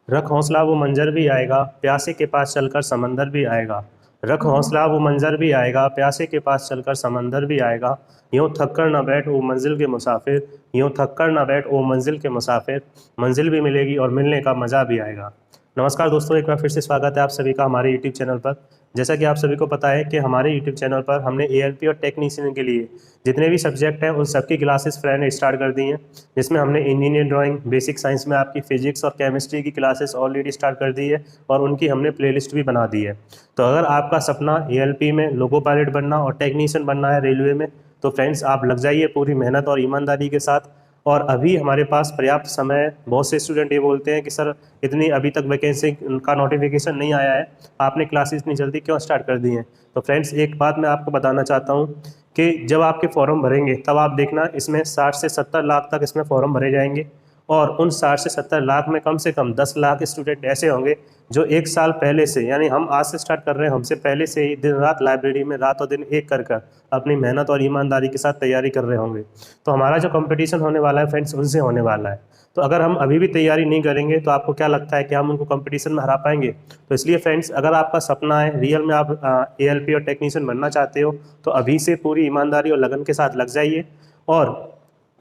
रख हौसला वो मंजर भी आएगा, प्यासे के पास चलकर समंदर भी आएगा। रख हौसला वो मंजर भी आएगा, प्यासे के पास चलकर समंदर भी आएगा। यूं थक कर न बैठ ओ मंजिल के मुसाफिर, यूं थक कर न बैठ ओ मंजिल के मुसाफिर, मंजिल भी मिलेगी और मिलने का मज़ा भी आएगा। नमस्कार दोस्तों, एक बार फिर से स्वागत है आप सभी का हमारे यूट्यूब चैनल पर। जैसा कि आप सभी को पता है कि हमारे यूट्यूब चैनल पर हमने एएलपी और टेक्नीशियन के लिए जितने भी सब्जेक्ट हैं उन सबकी क्लासेस फ्रेंड स्टार्ट कर दी हैं, जिसमें हमने इंजीनियर ड्राइंग, बेसिक साइंस में आपकी फिजिक्स और केमिस्ट्री की क्लासेस ऑलरेडी स्टार्ट कर दी है और उनकी हमने प्लेलिस्ट भी बना दी है। तो अगर आपका सपना एएलपी में लोको पायलट बनना और टेक्नीशियन बनना है रेलवे में, तो फ्रेंड्स आप लग जाइए पूरी मेहनत और ईमानदारी के साथ। और अभी हमारे पास पर्याप्त समय है। बहुत से स्टूडेंट ये बोलते हैं कि सर इतनी अभी तक वैकेंसी का नोटिफिकेशन नहीं आया है, आपने क्लासेस इतनी जल्दी क्यों स्टार्ट कर दी हैं। तो फ्रेंड्स एक बात मैं आपको बताना चाहता हूँ कि जब आपके फॉर्म भरेंगे तब आप देखना इसमें 60 से 70 लाख तक इसमें फॉर्म भरे जाएंगे। और उन 60 से 70 लाख में कम से कम 10 लाख स्टूडेंट ऐसे होंगे जो एक साल पहले से, यानी हम आज से स्टार्ट कर रहे हैं, हमसे पहले से ही दिन रात लाइब्रेरी में रात और दिन एक कर कर अपनी मेहनत और ईमानदारी के साथ तैयारी कर रहे होंगे। तो हमारा जो कंपटीशन होने वाला है फ्रेंड्स उनसे होने वाला है। तो अगर हम अभी भी तैयारी नहीं करेंगे तो आपको क्या लगता है कि हम उनको कंपटीशन में हरा पाएंगे? तो इसलिए फ्रेंड्स अगर आपका सपना है रियल में आप एएलपी और टेक्नीशियन बनना चाहते हो तो अभी से पूरी ईमानदारी और लगन के साथ लग जाइए। और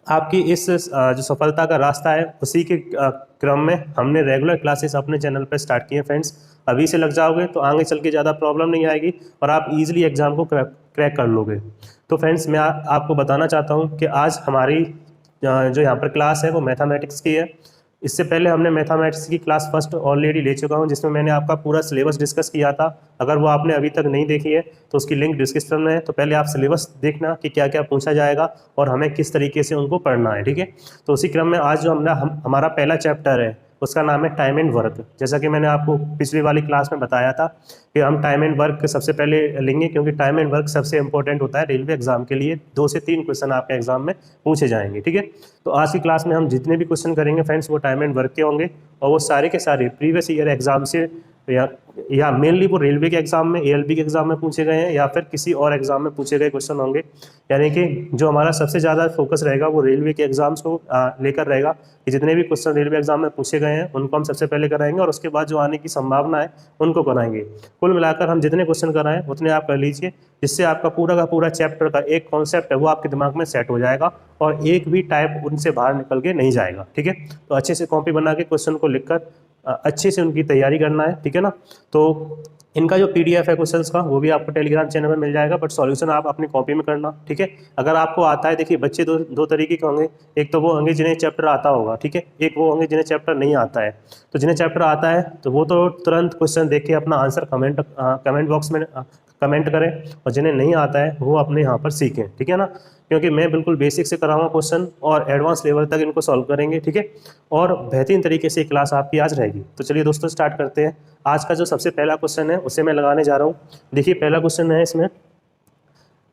आपकी इस जो सफलता का रास्ता है उसी के क्रम में हमने रेगुलर क्लासेस अपने चैनल पर स्टार्ट किए हैं फ्रेंड्स। अभी से लग जाओगे तो आगे चल के ज़्यादा प्रॉब्लम नहीं आएगी और आप इजीली एग्ज़ाम को क्रैक कर लोगे। तो फ्रेंड्स मैं आपको बताना चाहता हूँ कि आज हमारी जो यहाँ पर क्लास है वो मैथमेटिक्स की है। इससे पहले हमने मैथमेटिक्स की क्लास फर्स्ट ऑलरेडी ले चुका हूँ, जिसमें मैंने आपका पूरा सिलेबस डिस्कस किया था। अगर वो आपने अभी तक नहीं देखी है तो उसकी लिंक डिस्क्रिप्शन में है। तो पहले आप सिलेबस देखना कि क्या क्या पूछा जाएगा और हमें किस तरीके से उनको पढ़ना है, ठीक है। तो उसी क्रम में आज जो हमारा पहला चैप्टर है उसका नाम है टाइम एंड वर्क। जैसा कि मैंने आपको पिछली वाली क्लास में बताया था कि हम टाइम एंड वर्क सबसे पहले लेंगे, क्योंकि टाइम एंड वर्क सबसे इंपॉर्टेंट होता है रेलवे एग्जाम के लिए। 2 से 3 क्वेश्चन आपके एग्जाम में पूछे जाएंगे, ठीक है। तो आज की क्लास में हम जितने भी क्वेश्चन करेंगे फ्रेंड्स वो टाइम एंड वर्क के होंगे और वो सारे के सारे प्रीवियस ईयर एग्जाम से या मेनली वो रेलवे के एग्जाम में, एएलपी के एग्जाम में पूछे गए हैं या फिर किसी और एग्जाम में पूछे गए क्वेश्चन होंगे। यानी कि जो हमारा सबसे ज़्यादा फोकस रहेगा वो रेलवे के एग्जाम्स को लेकर रहेगा कि जितने भी क्वेश्चन रेलवे एग्जाम में पूछे गए हैं उनको हम सबसे पहले कराएंगे और उसके बाद जो आने की संभावना है उनको कराएंगे। कुल मिलाकर हम जितने क्वेश्चन कराएं उतने आप कर लीजिए, जिससे आपका पूरा का पूरा चैप्टर का एक कॉन्सेप्ट है वो आपके दिमाग में सेट हो जाएगा और एक भी टाइप उनसे बाहर निकल के नहीं जाएगा, ठीक है। तो अच्छे से कॉपी बना के क्वेश्चन को लिखकर अच्छे से उनकी तैयारी करना है, ठीक है ना। तो इनका जो पीडीएफ है क्वेश्चंस का वो भी आपको टेलीग्राम चैनल में मिल जाएगा, बट सॉल्यूशन आप अपनी कॉपी में करना, ठीक है। अगर आपको आता है, देखिए बच्चे दो तरीके के होंगे। एक तो वो होंगे जिन्हें चैप्टर आता होगा, ठीक है। एक वो होंगे जिन्हें चैप्टर नहीं आता है। तो जिन्हें चैप्टर आता है तो वो तो तुरंत क्वेश्चन देख के अपना आंसर कमेंट बॉक्स में कमेंट करें, और जिन्हें नहीं आता है वो अपने यहाँ पर सीखें, ठीक है ना। क्योंकि मैं बिल्कुल बेसिक से कराऊंगा क्वेश्चन और एडवांस लेवल तक इनको सॉल्व करेंगे, ठीक है। और बेहतरीन तरीके से क्लास आपकी आज रहेगी। तो चलिए दोस्तों स्टार्ट करते हैं। आज का जो सबसे पहला क्वेश्चन है उसे मैं लगाने जा रहा हूँ। देखिए पहला क्वेश्चन है, इसमें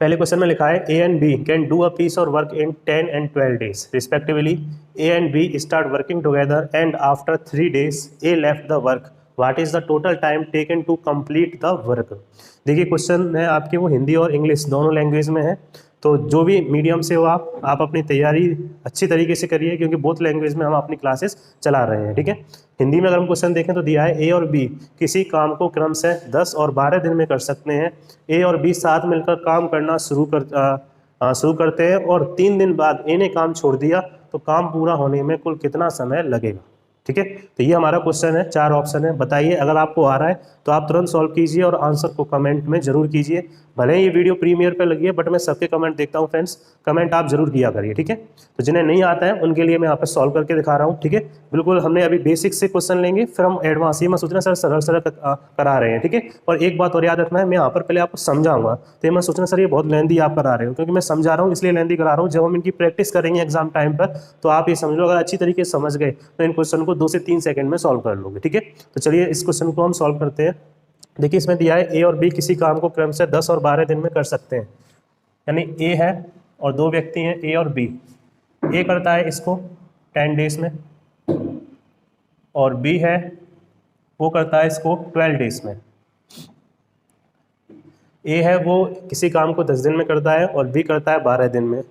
पहले क्वेश्चन में लिखा है A and B can do a piece और work in 10 and 12 days respectively. A and B start working together and after 3 days A left the work. What is the total time taken to complete the work. देखिए क्वेश्चन है आपके वो हिंदी और English दोनों language में है। तो जो भी मीडियम से हो आप अपनी तैयारी अच्छी तरीके से करिए, क्योंकि बोथ लैंग्वेज में हम अपनी क्लासेस चला रहे हैं, ठीक है। हिंदी में अगर हम क्वेश्चन देखें तो दिया है ए और बी किसी काम को क्रम से 10 और 12 दिन में कर सकते हैं। ए और बी साथ मिलकर काम करना शुरू करते हैं और 3 दिन बाद ए ने काम छोड़ दिया, तो काम पूरा होने में कुल कितना समय लगेगा, ठीक है। तो ये हमारा क्वेश्चन है, 4 ऑप्शन है। बताइए, अगर आपको आ रहा है तो आप तुरंत सॉल्व कीजिए और आंसर को कमेंट में जरूर कीजिए। भले ही ये वीडियो प्रीमियर पे लगी है बट मैं सबके कमेंट देखता हूँ फ्रेंड्स, कमेंट आप जरूर किया करिए, ठीक है। तो जिन्हें नहीं आता है उनके लिए मैं यहाँ पे सॉल्व करके दिखा रहा हूँ, ठीक है। बिल्कुल हमने अभी बेसिक से क्वेश्चन लेंगे फिर हम एडवांस, ये मैं सोचना सर सरल सरल करा रहे हैं, ठीक है। और एक बात और याद रखना है, मैं यहाँ पर पहले आपको समझाऊंगा तो ये मैं सोचना सर ये बहुत लेंदी आप करा रहे हो, क्योंकि मैं समझा रहा हूँ इसलिए लेंदी करा रहा हूँ। जब हम इनकी प्रैक्टिस करेंगे एग्जाम टाइम पर तो आप ये समझ लो, अगर अच्छी तरीके से समझ गए तो इन क्वेश्चन को 2 से 3 सेकंड में सॉल्व कर लोगे, ठीक है। तो चलिए इस क्वेश्चन को हम सॉल्व करते हैं। देखिए इसमें दिया है ए और बी किसी काम को क्रम से 10 और 12 दिन में कर सकते हैं। यानी ए है और 2 व्यक्ति हैं ए और बी। ए करता है इसको 10 डेज में और बी है वो करता है इसको 12 डेज में। ए है वो किसी काम को 10 दिन में करता है और बी करता है 12 दिन में।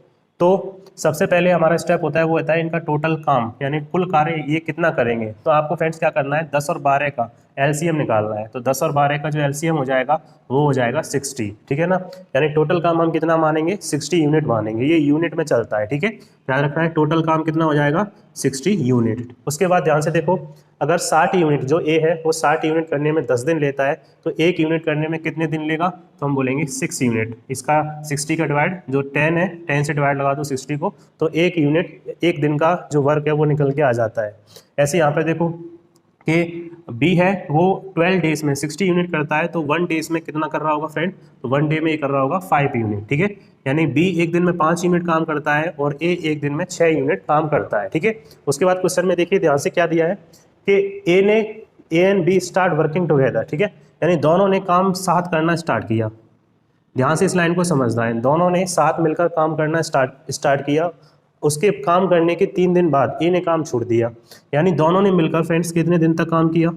तो सबसे पहले हमारा स्टेप होता है वो होता है इनका टोटल काम, यानी कुल कार्य ये कितना करेंगे। तो आपको फ्रेंड्स क्या करना है, 10 और 12 का एलसीएम निकालना है। तो 10 और 12 का जो एलसीएम हो जाएगा वो हो जाएगा 60, ठीक है ना। यानी टोटल काम हम कितना मानेंगे, 60 यूनिट मानेंगे। ये यूनिट में चलता है, ठीक है, ध्यान रखना है। टोटल काम कितना हो जाएगा, 60 यूनिट। उसके बाद ध्यान से देखो, अगर 60 यूनिट जो ए है वो 60 यूनिट करने में 10 दिन लेता है, तो 1 यूनिट करने में कितने दिन लेगा, तो हम बोलेंगे 6 यूनिट। इसका 60 का डिवाइड जो 10 है, 10 से डिवाइड लगा दो 60 को, तो 1 यूनिट 1 दिन का जो वर्क है वो निकल के आ जाता है। ऐसे यहाँ पे देखो कि बी है वो 12 डेज में 60 यूनिट करता है, तो 1 डेज में कितना कर रहा होगा फ्रेंड, तो 1 डे में ये कर रहा होगा 5 यूनिट, ठीक है। यानी बी 1 दिन में 5 यूनिट काम करता है और ए 1 दिन में 6 यूनिट काम करता है, ठीक है। उसके बाद क्वेश्चन में देखिए ध्यान से क्या दिया है कि A and B start working together, ठीक है, यानी दोनों ने काम साथ करना स्टार्ट किया। ध्यान से इस लाइन को समझना है, दोनों ने साथ मिलकर काम करना स्टार्ट किया। उसके काम करने के 3 दिन बाद ए ने काम छोड़ दिया। यानी दोनों ने मिलकर फ्रेंड्स कितने दिन तक काम किया,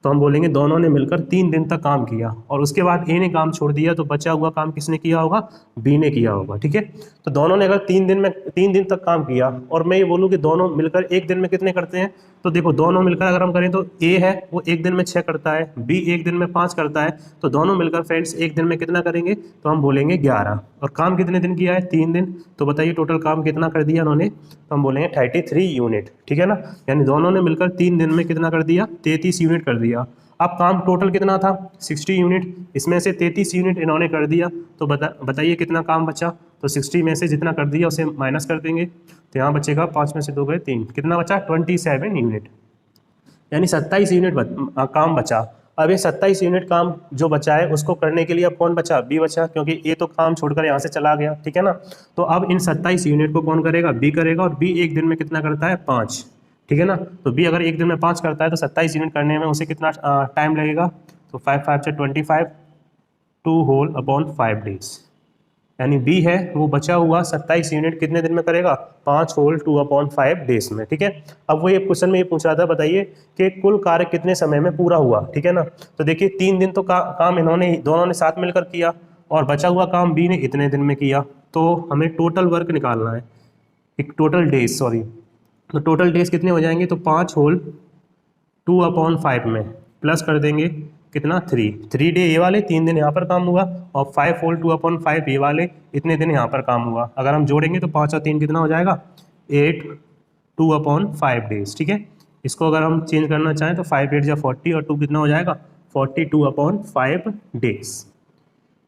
तो हम बोलेंगे दोनों ने मिलकर 3 दिन तक काम किया। और उसके बाद ए ने काम छोड़ दिया, तो बचा हुआ काम किसने किया होगा, बी ने किया होगा, ठीक है। तो दोनों ने अगर 3 दिन तक काम किया, और मैं ये बोलूँ कि दोनों मिलकर 1 दिन में कितने करते हैं, तो देखो दोनों मिलकर अगर हम करें तो ए है वो 1 दिन में 6 करता है, बी 1 दिन में 5 करता है, तो दोनों मिलकर फ्रेंड्स 1 दिन में कितना करेंगे, तो हम बोलेंगे 11। और काम कितने दिन किया है, 3 दिन, तो बताइए टोटल काम कितना कर दिया उन्होंने, तो हम बोलेंगे 33 यूनिट, ठीक है ना। यानी दोनों ने मिलकर 3 दिन में कितना कर दिया, 33 यूनिट कर दिया। अब काम टोटल कितना था, 60 यूनिट, इसमें से 33 यूनिट इन्होंने कर दिया, तो बताइए कितना काम बचा, तो 60 में से जितना कर दिया उसे माइनस कर देंगे, तो यहाँ बचेगा 5 में से 2 गए 3, कितना बचा 27 यूनिट, यानी 27 यूनिट काम बचा। अब ये 27 यूनिट काम जो बचा है उसको करने के लिए अब कौन बचा, बी बचा, क्योंकि ए तो काम छोड़कर यहाँ से चला गया, ठीक है ना। तो अब इन 27 यूनिट को कौन करेगा, बी करेगा, और बी 1 दिन में कितना करता है, 5, ठीक है ना। तो बी अगर 1 दिन में 5 करता है तो 27 यूनिट करने में उसे कितना टाइम लगेगा, तो 5 5 से 25, 2 होल अपॉन 5 डेज। यानी बी है वो बचा हुआ 27 यूनिट कितने दिन में करेगा, 5 होल 2 अपॉन 5 डेज में, ठीक है। अब वो ये क्वेश्चन में ये पूछ रहा था, बताइए कि कुल कार्य कितने समय में पूरा हुआ, ठीक है ना। तो देखिए 3 दिन तो काम इन्होंने दोनों ने साथ मिलकर किया, और बचा हुआ काम बी ने इतने दिन में किया। तो हमें टोटल वर्क निकालना है, एक टोटल डेज, सॉरी, तो टोटल डेज कितने हो जाएंगे, तो 5 होल 2 अपॉन 5 में प्लस कर देंगे कितना, 3 डे ये वाले, 3 दिन यहाँ पर काम हुआ, और 5 होल 2 अपॉन 5 ये वाले इतने दिन यहाँ पर काम हुआ। अगर हम जोड़ेंगे तो 5 और 3 कितना हो जाएगा, 8 2 अपॉन 5 डेज, ठीक है। इसको अगर हम चेंज करना चाहें तो 5 8 या 40, और 2 कितना हो जाएगा, 42 अपॉन 5 डेज।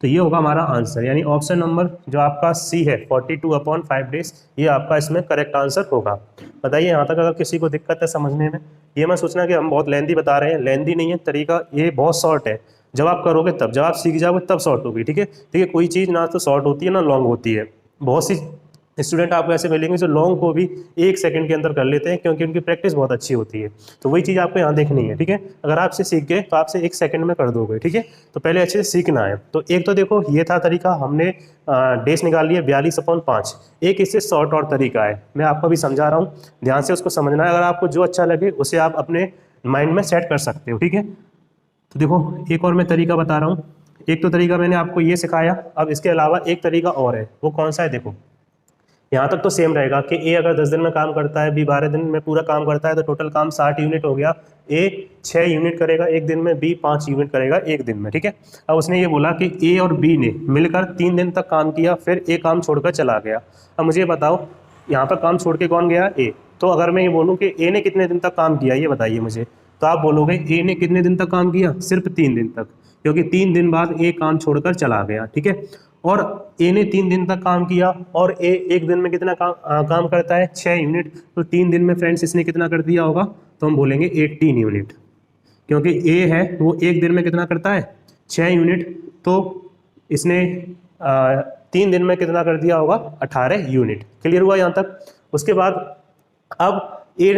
तो ये होगा हमारा आंसर, यानी ऑप्शन नंबर जो आपका सी है 42 अपॉन 5 डेज, ये आपका इसमें करेक्ट आंसर होगा। बताइए यहाँ तक अगर किसी को दिक्कत है समझने में, ये मत सोचना कि हम बहुत लेंदी बता रहे हैं, लेंदी नहीं है तरीका, ये बहुत शॉर्ट है। जब आप करोगे तब, जब आप सीख जाओगे तब शॉर्ट होगी, ठीक है। ठीक है, कोई चीज़ ना तो शॉर्ट होती है ना लॉन्ग होती है। बहुत सी स्टूडेंट आपको ऐसे मिलेंगे जो लॉन्ग को भी 1 सेकंड के अंदर कर लेते हैं, क्योंकि उनकी प्रैक्टिस बहुत अच्छी होती है। तो वही चीज़ आपको यहाँ देखनी है, ठीक है। अगर आपसे सीख गए तो आपसे 1 सेकंड में कर दोगे, ठीक है। तो पहले अच्छे से सीखना है। तो एक तो देखो ये था तरीका, हमने डेज निकाल लिया 42 अपॉन 5। एक इससे शॉर्ट और तरीका है, मैं आपको भी समझा रहा हूँ, ध्यान से उसको समझना है। अगर आपको जो अच्छा लगे उसे आप अपने माइंड में सेट कर सकते हो, ठीक है। तो देखो एक और मैं तरीका बता रहा हूँ। एक तो तरीका मैंने आपको ये सिखाया, अब इसके अलावा एक तरीका और है, वो कौन सा है, देखो यहाँ तक तो सेम रहेगा कि ए अगर 10 दिन में काम करता है, बी 12 दिन में पूरा काम करता है, तो टोटल काम 60 यूनिट हो गया। ए 6 यूनिट करेगा 1 दिन में, बी 5 यूनिट करेगा 1 दिन में, ठीक है। अब उसने ये बोला कि ए और बी ने मिलकर 3 दिन तक काम किया, फिर ए काम छोड़कर चला गया। अब मुझे बताओ यहाँ पर काम छोड़ के कौन गया, ए। तो अगर मैं ये बोलूँ कि ए ने कितने दिन तक काम किया, ये बताइए मुझे, तो आप बोलोगे ए ने कितने दिन तक काम किया, सिर्फ 3 दिन तक, क्योंकि 3 दिन बाद ए काम छोड़कर चला गया, ठीक है। और ए ने 3 दिन तक काम किया, और ए 1 दिन में कितना काम करता है, 6 यूनिट, तो 3 दिन में फ्रेंड्स इसने कितना कर दिया होगा, तो हम बोलेंगे 18 यूनिट, क्योंकि ए है वो 1 दिन में कितना करता है, 6 यूनिट, तो इसने 3 दिन में कितना कर दिया होगा, 18 यूनिट। क्लियर हुआ यहाँ तक। उसके बाद अब ए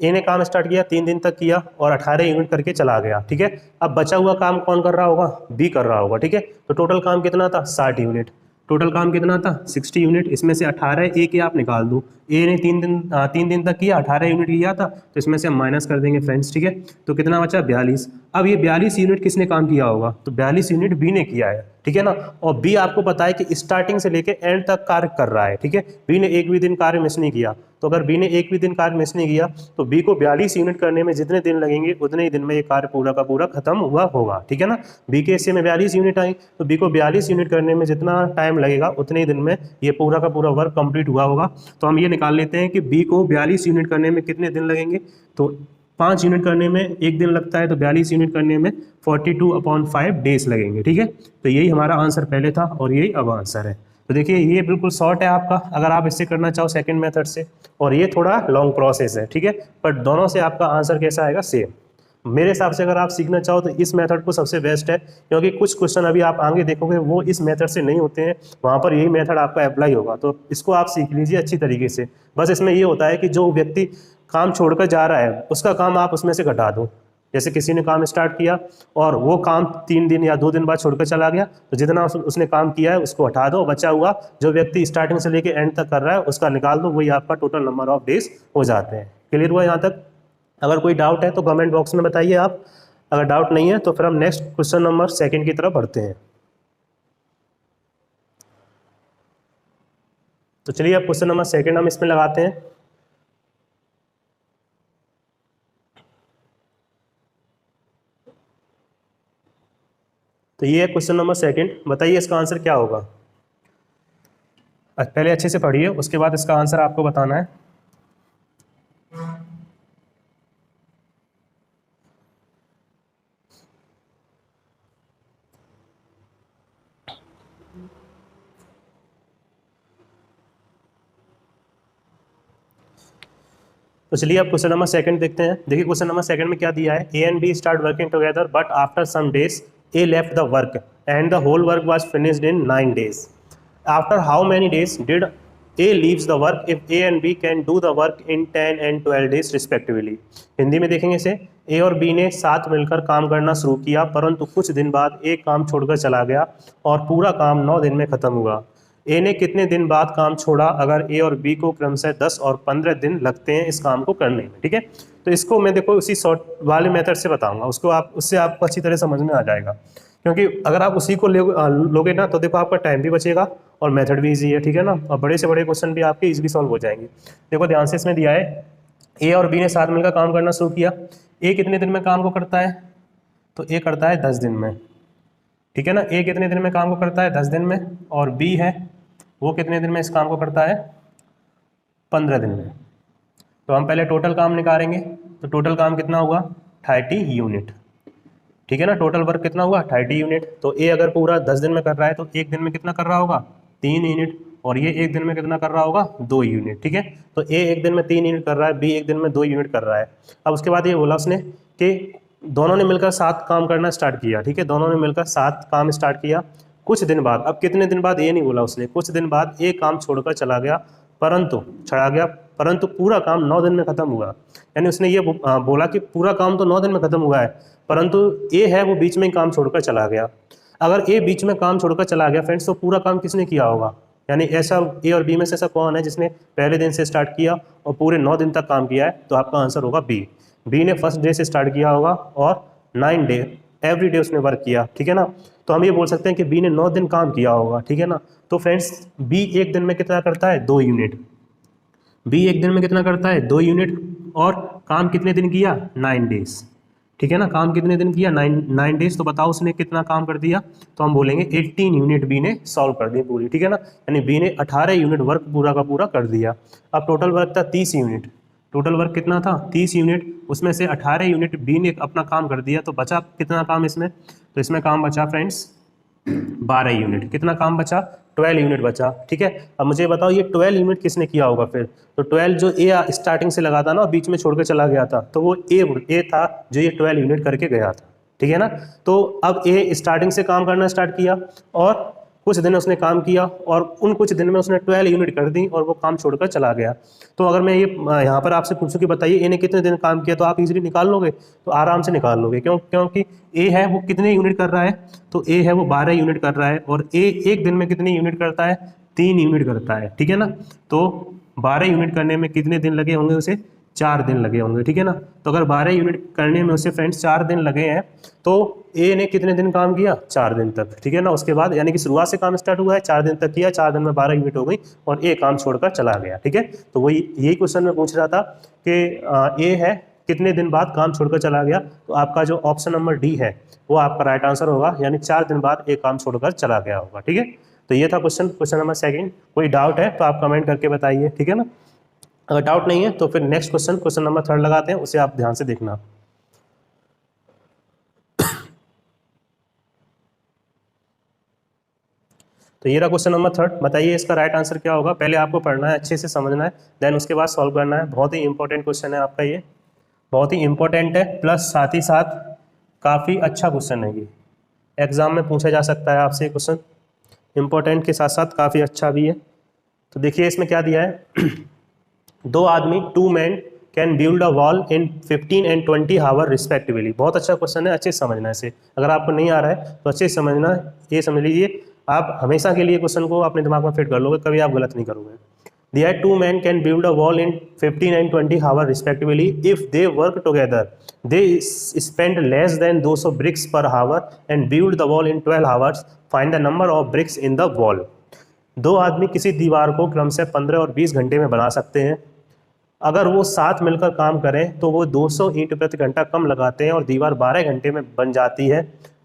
ने काम स्टार्ट किया, 3 दिन तक किया, और 18 यूनिट करके चला गया, ठीक है। अब बचा हुआ काम कौन कर रहा होगा, बी कर रहा होगा, ठीक है। तो टोटल काम कितना था, 60 यूनिट। टोटल काम कितना था, 60 यूनिट। इसमें से 18 ए के आप निकाल दो, ए ने 3 दिन तक किया, 18 यूनिट किया था, तो इसमें से हम माइनस कर देंगे फ्रेंड्स, ठीक है। तो कितना बचा 42। अब ये 42 यूनिट किसने काम किया होगा, तो 42 यूनिट बी ने किया है, ठीक है ना। और बी आपको पता है कि स्टार्टिंग से लेके एंड तक कार्य कर रहा है, ठीक है। बी ने एक भी दिन कार्य मिस नहीं किया, तो अगर बी ने एक भी दिन कार्य मिस नहीं किया तो बी को 42 यूनिट करने में जितने दिन लगेंगे उतने ही दिन में ये कार्य पूरा का पूरा खत्म हुआ होगा, ठीक है ना। बी के हिस्से में 42 यूनिट आई, तो बी को 42 यूनिट करने में जितना टाइम लगेगा उतने ही दिन में ये पूरा का पूरा वर्क कंप्लीट हुआ होगा। तो हम ये निकाल लेते हैं कि बी को 42 यूनिट करने में कितने दिन लगेंगे, तो 5 यूनिट करने में 1 दिन लगता है, तो 42 यूनिट करने में 42/5 डेज लगेंगे, ठीक है। तो यही हमारा आंसर पहले था और यही अब आंसर है। तो देखिए ये बिल्कुल शॉर्ट है आपका, अगर आप इससे करना चाहो सेकंड मेथड से, और ये थोड़ा लॉन्ग प्रोसेस है, ठीक है। बट दोनों से आपका आंसर कैसा आएगा, सेम। मेरे हिसाब से अगर आप सीखना चाहो तो इस मेथड को सबसे बेस्ट है, क्योंकि कुछ क्वेश्चन अभी आप आगे देखोगे वो इस मेथड से नहीं होते हैं, वहाँ पर यही मेथड आपका अप्लाई होगा। तो इसको आप सीख लीजिए अच्छी तरीके से। बस इसमें ये होता है कि जो व्यक्ति काम छोड़कर जा रहा है उसका काम आप उसमें से घटा दो। जैसे किसी ने काम स्टार्ट किया और वो काम 3 दिन या 2 दिन बाद छोड़कर चला गया, तो जितना उसने काम किया है उसको हटा दो, बचा हुआ जो व्यक्ति स्टार्टिंग से लेकर एंड तक कर रहा है उसका निकाल दो, वही आपका टोटल नंबर ऑफ डेज हो जाते हैं। क्लियर हुआ यहाँ तक? अगर कोई डाउट है तो कमेंट बॉक्स में बताइए आप, अगर डाउट नहीं है तो फिर हम नेक्स्ट क्वेश्चन नंबर 2 की तरफ बढ़ते हैं। तो चलिए अब क्वेश्चन नंबर 2 हम इसमें लगाते हैं। तो ये है क्वेश्चन नंबर 2, बताइए इसका आंसर क्या होगा। पहले अच्छे से पढ़िए, उसके बाद इसका आंसर आपको बताना है। तो चलिए अब क्वेश्चन नंबर 2 देखते हैं। देखिए क्वेश्चन नंबर 2 में क्या दिया है, A and B start working together but after some days A left the work and the whole work was finished in 9 days। After how many days did A leaves the work if A and B can do the work in 10 and 12 days respectively. Hindi में देखेंगे इसे, ए और B ने साथ मिलकर काम करना शुरू किया, परंतु कुछ दिन बाद एक काम छोड़कर चला गया और पूरा काम 9 दिन में खत्म हुआ। ए ने कितने दिन बाद काम छोड़ा अगर ए और बी को क्रमशः 10 और 15 दिन लगते हैं इस काम को करने में, ठीक है। तो इसको मैं देखो उसी शॉर्ट वाले मेथड से बताऊंगा, उसको आप उससे आपको अच्छी तरह समझ में आ जाएगा, क्योंकि अगर आप उसी को लोगे ना तो देखो आपका टाइम भी बचेगा और मेथड भी ईजी है, ठीक है ना। और बड़े से बड़े क्वेश्चन भी आपके ईजिली सॉल्व हो जाएंगे। देखो ध्यान से इसमें दिया है, ए और बी ने साथ मिलकर काम करना शुरू किया। ए कितने दिन में काम को करता है, तो ए करता है 10 दिन में, ठीक है ना। ए कितने दिन में काम को करता है, 10 दिन में। और बी है वो कितने दिन में इस काम को करता है, 15 दिन में। तो हम पहले टोटल काम निकालेंगे, तो टोटल काम कितना हुआ, 30 यूनिट, ठीक है ना। टोटल वर्क कितना हुआ, 30 यूनिट। तो ए अगर पूरा 10 दिन में कर रहा है तो एक दिन में कितना कर रहा होगा, 3 यूनिट। और ये एक दिन में कितना कर रहा होगा, 2 यूनिट, ठीक है। तो ए एक दिन में 3 यूनिट कर रहा है, बी एक दिन में 2 यूनिट कर रहा है। अब उसके बाद ये बोला उसने कि दोनों ने मिलकर साथ काम करना स्टार्ट किया, ठीक है। दोनों ने मिलकर साथ काम स्टार्ट किया। कुछ दिन बाद, अब कितने दिन बाद ये नहीं बोला उसने, कुछ दिन बाद एक काम छोड़कर चला गया, परंतु पूरा काम 9 दिन में खत्म हुआ। यानी उसने ये बोला कि पूरा काम तो 9 दिन में खत्म हुआ है, परंतु ए है वो बीच में ही काम छोड़कर चला गया। अगर ए बीच में काम छोड़कर चला गया फ्रेंड्स, तो पूरा काम किसने किया होगा, यानी ऐसा ए और बी में से ऐसा कौन है जिसने पहले दिन से स्टार्ट किया और पूरे 9 दिन तक काम किया है, तो आपका आंसर होगा बी। बी ने फर्स्ट डे से स्टार्ट किया होगा और 9 डे एवरी डे उसने वर्क किया, ठीक है ना। तो हम ये बोल सकते हैं कि बी ने 9 दिन काम किया होगा, ठीक है ना। तो फ्रेंड्स बी एक दिन में कितना करता है, 2 यूनिट। बी एक दिन में कितना करता है, 2 यूनिट। और काम कितने दिन किया, 9 डेज, ठीक है ना। काम कितने दिन किया, 9 डेज। तो बताओ उसने कितना काम कर दिया, तो हम बोलेंगे 18 यूनिट बी ने सॉल्व कर दी पूरी, ठीक है ना। यानी बी ने 18 यूनिट वर्क पूरा का पूरा कर दिया। अब टोटल वर्क था 30 यूनिट। टोटल वर्क कितना था, 30 यूनिट। उसमें से 18 यूनिट बी ने अपना काम कर दिया, तो बचा कितना काम इसमें, तो इसमें काम बचा फ्रेंड्स 12 यूनिट। कितना काम बचा, 12 यूनिट बचा, ठीक है। अब मुझे बताओ ये 12 यूनिट किसने किया होगा फिर, तो 12 जो ए स्टार्टिंग से लगा था ना, बीच में छोड़कर चला गया था, तो वो ए था जो ये 12 यूनिट करके गया था, ठीक है ना। तो अब ए स्टार्टिंग से काम करना स्टार्ट किया और कुछ दिन उसने काम किया और उन कुछ दिन में उसने 12 यूनिट कर दी और वो काम छोड़कर चला गया। तो अगर मैं ये यहाँ पर आपसे पूछूं कि बताइए ए ने कितने दिन काम किया, तो आप इजीली निकाल लोगे, तो आराम से निकाल लोगे। क्योंकि ए है वो कितने यूनिट कर रहा है, तो ए है वो 12 यूनिट कर रहा है और ए एक दिन में कितनी यूनिट करता है, 3 यूनिट करता है, ठीक है ना। तो 12 यूनिट करने में कितने दिन लगे होंगे उसे, 4 दिन लगे होंगे, ठीक है ना। तो अगर 12 यूनिट करने में उसे फ्रेंड्स 4 दिन लगे हैं तो ए ने कितने दिन काम किया, 4 दिन तक, ठीक है ना। उसके बाद यानी कि शुरुआत से काम स्टार्ट हुआ है, 4 दिन तक किया, 4 दिन में 12 यूनिट हो गई और ए काम छोड़कर चला गया, ठीक है। तो वही यही क्वेश्चन में पूछ रहा था कि ए है कितने दिन बाद काम छोड़कर चला गया, तो आपका जो ऑप्शन नंबर डी है वो आपका राइट आंसर होगा, यानी 4 दिन बाद ए काम छोड़कर चला गया होगा, ठीक है। तो ये था क्वेश्चन नंबर सेकंड। कोई डाउट है तो आप कमेंट करके बताइए, ठीक है ना। अगर डाउट नहीं है तो फिर नेक्स्ट क्वेश्चन नंबर थर्ड लगाते हैं, उसे आप ध्यान से देखना। तो ये रहा क्वेश्चन नंबर थर्ड। बताइए इसका राइट आंसर क्या होगा। पहले आपको पढ़ना है, अच्छे से समझना है, देन उसके बाद सॉल्व करना है। बहुत ही इंपॉर्टेंट क्वेश्चन है आपका, ये बहुत ही इंपॉर्टेंट है, प्लस साथ ही साथ काफ़ी अच्छा क्वेश्चन है। ये एग्जाम में पूछा जा सकता है आपसे क्वेश्चन, इंपॉर्टेंट के साथ साथ काफ़ी अच्छा भी है। तो देखिए इसमें क्या दिया है, 2 आदमी 2 men can build a wall in 15 and 20 hour respectively. बहुत अच्छा क्वेश्चन है, अच्छे से समझना है इसे। अगर आपको नहीं आ रहा है तो अच्छे से समझना, ये समझ लीजिए आप हमेशा के लिए क्वेश्चन को अपने दिमाग में फिट कर लोगे, कभी आप गलत नहीं करोगे। दिया 2 men can build a wall in 15 and 20 hour respectively if they work together they spend less than 200 bricks per hour and build the wall in 12 hours, find the number of bricks in the wall. 2 आदमी किसी दीवार को क्रम से 15 और 20 घंटे में बना सकते हैं। अगर वो साथ मिलकर काम करें तो वो 200 ईंट प्रति घंटा कम लगाते हैं और दीवार 12 घंटे में बन जाती है,